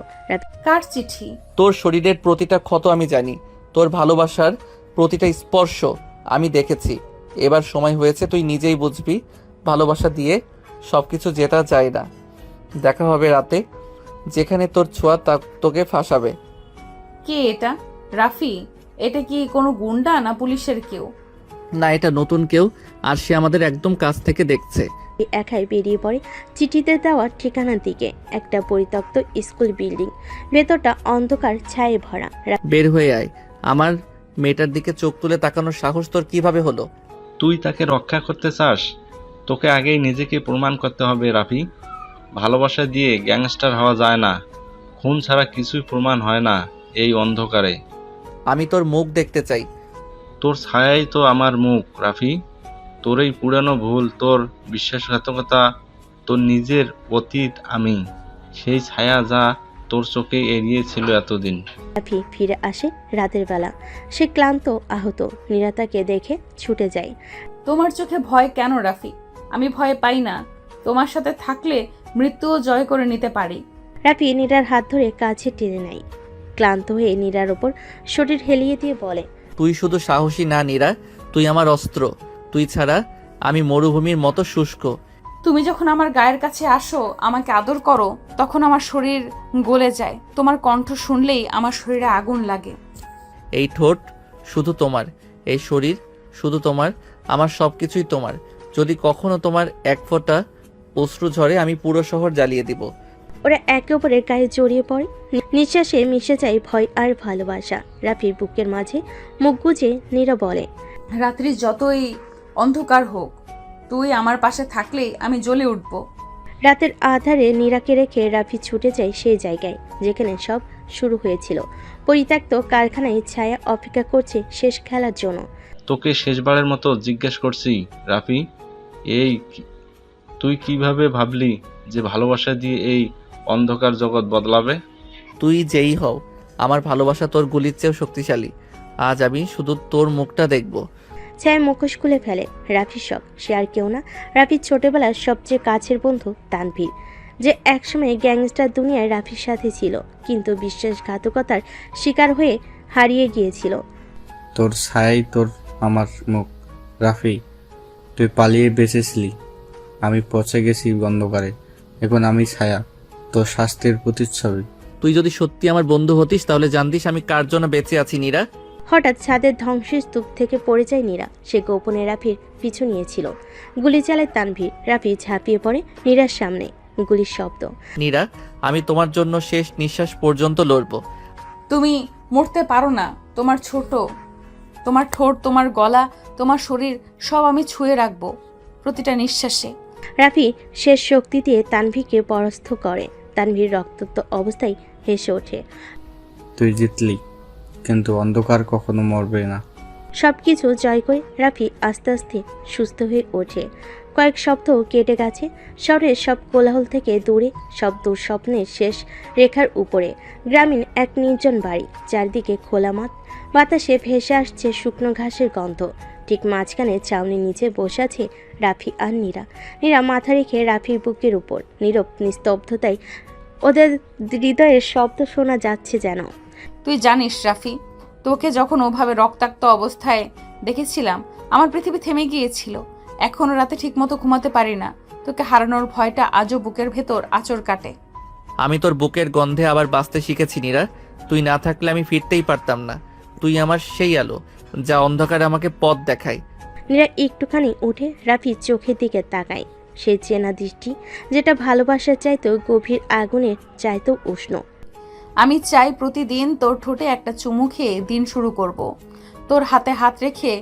কার চিঠি? তোর শরীরের প্রতিটা ক্ষত আমি জানি, তোর ভালোবাসার প্রতিটা স্পর্শ আমি দেখেছি। এবার সময় হয়েছে, তুই নিজেই বুঝবি ভালোবাসা দিয়ে সবকিছু জেতা যায় না। দেখা হবে রাতে, যেখানে তোর ছোঁয়া তোকে ফাঁসাবে। কে এটা? রাফি, এটা কি কোনো গুন্ডা না পুলিশের কেউ? না, এটা নতুন কেউ, আর সে আমাদের একদম কাছ থেকে দেখছে। একাই বেরিয়ে পড়ে চিঠিতে দেওয়া ঠিকানার দিকে। একটা পরিত্যক্ত স্কুল বিল্ডিং, ভেতরটা অন্ধকার ছায়ে ভরা। বের হয়ে আয়। আমার মেয়েটার দিকে চোখ তুলে তাকানোর সাহস তোর কিভাবে হলো? তুই তাকে রক্ষা করতে চাস? তোকে আগেই নিজেকে প্রমাণ করতে হবে রাফি। ভালোবাসা দিয়ে গ্যাংস্টার হওয়া যায় না, খুন ছাড়া কিছুই প্রমাণ হয় না এই অন্ধকারে। আমি তোর মুখ দেখতে চাই। তোর ছায়াই তো আমার মুখ রাফি। তোর এই পুরানো ভুল, তোর বিশ্বাসঘাতকতা, তোর নিজের অতীত, আমি সেই ছায়া যা তোর চোখে এড়িয়েছিল এতদিন। রাফি ফিরে আসে রাতের বেলা। সে ক্লান্ত, আহত। নীরা তাকে দেখে ছুটে যায়। তোমার চোখে ভয় কেন রাফি? আমি ভয় পাই না, তোমার সাথে থাকলে মৃত্যুও জয় করে নিতে পারি। রাফি নীরার হাত ধরে কাছে টেনে নেয়। ক্লান্ত হয়ে নীরার ওপর শরীর হেলিয়ে দিয়ে বলে, তুই শুধু সাহসী না নীরা, তুই আমার অস্ত্র। তুই ছাড়া আমি মরুভূমির মতো শুষ্ক। তুমি যখন আমার গায়ের কাছে আসো, আমাকে আদর করো, তখন আমার শরীর গলে যায়। তোমার কণ্ঠ শুনলেই আমার শরীরে আগুন লাগে। এই ঠোঁট শুধু তোমার, এই শরীর শুধু তোমার, আমার সব কিছুই তোমার। যদি কখনো তোমার এক ফোঁটা অশ্রু ঝরে, আমি পুরো শহর জ্বালিয়ে দিব। ওরা একে অপরের গায়ে জড়িয়ে পড়ে। নিঃশ্বাসে মিশে যায় ভয় আর ভালোবাসা। রাফির বুকের মাঝে মুখ গুজে নীরা বলে, রাত্রি যতই অন্ধকার হোক, তুই আমার পাশে থাকলেই আমি জ্বলে উঠব। রাতের আধারে নীরাকে রেখে রাফি ছুটে যায় সেই জায়গায় যেখানে সব শুরু হয়েছিল। পরিত্যক্ত কারখানায় ছায়া অপেক্ষা করছে শেষ খেলার জন্য। তোকে শেষবারের মতো জিজ্ঞেস করছি রাফি, তুই কিভাবে ভাবলি যে ভালোবাসা দিয়ে এই অন্ধকার জগৎ বদলাবে? তুই যেই হও, আমার ভালোবাসা তোর গুলির চেয়েও শক্তিশালী। আজ আমি শুধু তোর মুখটা দেখব। ছায়া মুখোশ খুলে ফেলে। রাফির শখ, সে আর কেউ না, রাফির ছোটবেলার সবচেয়ে কাছের বন্ধু তানভীর, যে একসময় গ্যাংস্টার দুনিয়ায় রাফির সাথে ছিল, কিন্তু বিশ্বাসঘাতকতার শিকার হয়ে হারিয়ে গিয়েছিল। তোর ছায়াই তোর আমার মুখ। রাফি, তুই পালিয়ে বেঁচেছিলি, আমি পচে গেছি অন্ধকারে। এখন আমি ছায়া, তোর শাস্তির প্রতিচ্ছবি। তুই যদি সত্যি আমার বন্ধু হতিস তাহলে জানতিস আমি কার জন্য বেঁচে আছি নীরা। হঠাৎ ছাদের ধ্বংসস্তূপ থেকে পড়ে যায় নীরা। সে গোপনে রাফির পিছু নিয়েছিল। গুলি চালায় তানভীর। রাফি ঝাঁপিয়ে পড়ে নীরার সামনে। গুলির শব্দ। নীরা, আমি তোমার জন্য শেষ নিঃশ্বাস পর্যন্ত লড়ব। তুমি মরতে পারো না। তোমার তোমার ঠোঁট, তোমার গলা, তোমার শরীর সব আমি ছুঁয়ে রাখবো প্রতিটা নিঃশ্বাসে। রাফি শেষ শক্তি দিয়ে তানভীরকে পরাস্ত করে। তানভীর রক্তাক্ত অবস্থায় হেসে ওঠে। তুই জিতলি, কিন্তু অন্ধকার কখনো মরবে না। সবকিছু জয় করে রাফি আস্তে আস্তে সুস্থ হয়ে ওঠে। কয়েক সপ্তাহ কেটে গেছে। শহরের সব কোলাহল থেকে দূরে, সব দুঃস্বপ্নের শেষ রেখার উপরে গ্রামীণ এক নির্জন বাড়ি। চারদিকে খোলা মাঠ, বাতাসে ভেসে আসছে শুকনো ঘাসের গন্ধ। ঠিক মাঝখানে চাউনির নিচে বসে আছে রাফি আর নীরা। নীরা মাথা রেখে রাফির বুকের উপর। নীরব নিস্তব্ধতায় ওদের হৃদয়ের শব্দ শোনা যাচ্ছে যেন। তুই জানিস রাফি, তোকে যখন ওভাবে রক্তাক্ত অবস্থায় দেখেছিলাম আমার পৃথিবী থেমে গিয়েছিল। এখনো রাতে ঠিকমতো ঘুমাতে পারি না। তোকে হারানোর ভয়টা আজও বুকের ভেতর আঁচড় কাটে। আমি তোর বুকের গন্ধে আবার বাঁচতে শিখেছি নীরা। তুই না থাকলে আমি ফিরতেই পারতাম না। তুই আমার সেই আলো যা অন্ধকারে আমাকে পথ দেখায়। নীরা একটুখানি উঠে রাফির চোখের দিকে তাকায়। সেই চেনা দৃষ্টি, যেটা ভালোবাসার চাইতেও গভীর, আগুনের চাইতেও উষ্ণ। আমি চাই প্রতিদিন তোর ঠোঁটে একটা চুমু খেয়ে দিন শুরু করব। তোর হাতে হাত রেখে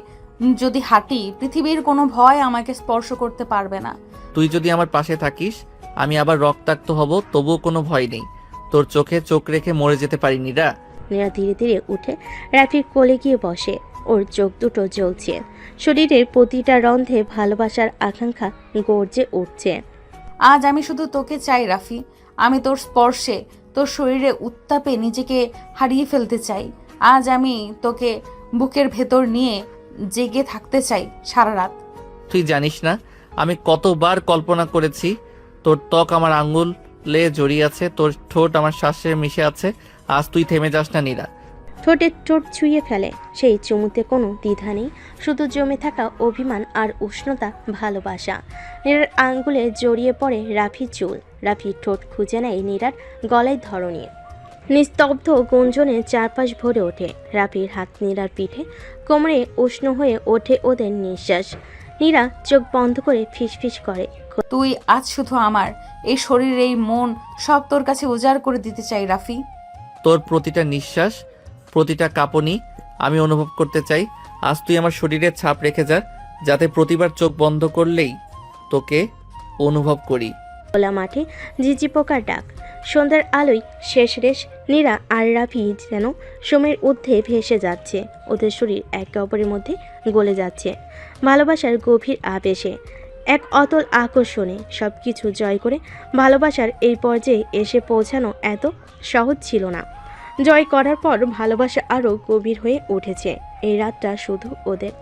যদি হাঁটি, পৃথিবীর কোনো ভয় আমাকে স্পর্শ করতে পারবে না। তুই যদি আমার পাশে থাকিস, আমি আবার রক্তাক্ত হব, তবুও কোনো ভয় নেই। তোর চোখে চোখ রেখে মরে যেতে পারি নীরা। নীরা ধীরে ধীরে উঠে রাফির কোলে গিয়ে বসে। ওর চোখ দুটো জ্বলছে। শরীরের প্রতিটা রন্ধ্রে ভালোবাসার আকাঙ্ক্ষা গর্জে উঠছে। আজ আমি শুধু তোকে চাই রাফি। আমি তোর স্পর্শে, তোর শরীরে উত্তাপে নিজেকে হারিয়ে ফেলতে চাই। আজ আমি তোকে বুকের ভেতর নিয়ে জেগে থাকতে চাই সারা রাত। তুই জানিস না আমি কতবার কল্পনা করেছি তোর ত্বক আমার আঙ্গুলে জড়িয়ে আছে, তোর ঠোঁট আমার শ্বাসে মিশে আছে। আজ তুই থেমে যাস না নীরা। ঠোঁটে ঠোঁট ছুঁয়ে ফেলে। সেই চুমুতে কোনো দ্বিধা নেই, শুধু জমে থাকা অভিমান আর উষ্ণতা, ভালোবাসা। নীরার আঙ্গুলে জড়িয়ে পড়ে রাফির চুল। রাফির ঠোঁট খুঁজে নেয় নীরার গলায় ধরনিয়ে। নিস্তব্ধ গুঞ্জনে চারপাশ ভরে ওঠে। রাফির হাত নীরার পিঠে, কোমরে উষ্ণ হয়ে ওঠে ওদের নিঃশ্বাস। নীরা চোখ বন্ধ করে ফিসফিস করে, তুই আজ শুধু আমার। এই শরীর, এই মন সব তোর কাছে উজাড় করে দিতে চাই রাফি। তোর প্রতিটা নিঃশ্বাস, প্রতিটা কাঁপুনি আমি অনুভব করতে চাই। আজ তুই আমার শরীরে ছাপ রেখে যা, যাতে প্রতিবার চোখ বন্ধ করলেই তোকে অনুভব করি। খোলা মাঠে ঝিঝি পোকার ডাক, সন্ধ্যার আলোয় শেষ রেশ। নীরা আর রাফি যেন সময়ের ঊর্ধ্বে ভেসে যাচ্ছে। ওদের শরীর একে অপরের মধ্যে গলে যাচ্ছে ভালোবাসার গভীর আবেশে, এক অতল আকর্ষণে। সব কিছু জয় করে ভালোবাসার এই পর্যায়ে এসে পৌঁছানো এত সহজ ছিল না। জয় করার পর ভালোবাসা আরও গভীর হয়ে উঠেছে। এই রাতটা শুধু ওদের।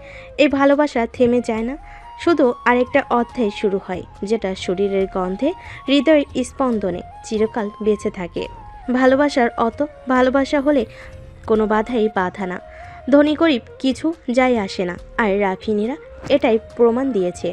এই ভালোবাসা থেমে যায় না, শুধু আরেকটা অধ্যায় শুরু হয়, যেটা শরীরের গন্ধে, হৃদয়ের স্পন্দনে চিরকাল বেঁচে থাকে। ভালোবাসার অত ভালোবাসা হলে কোনো বাধাই বাধা না, ধনী গরিব কিছু যায় আসে না। আর রাফি নীরা এটাই প্রমাণ দিয়েছে।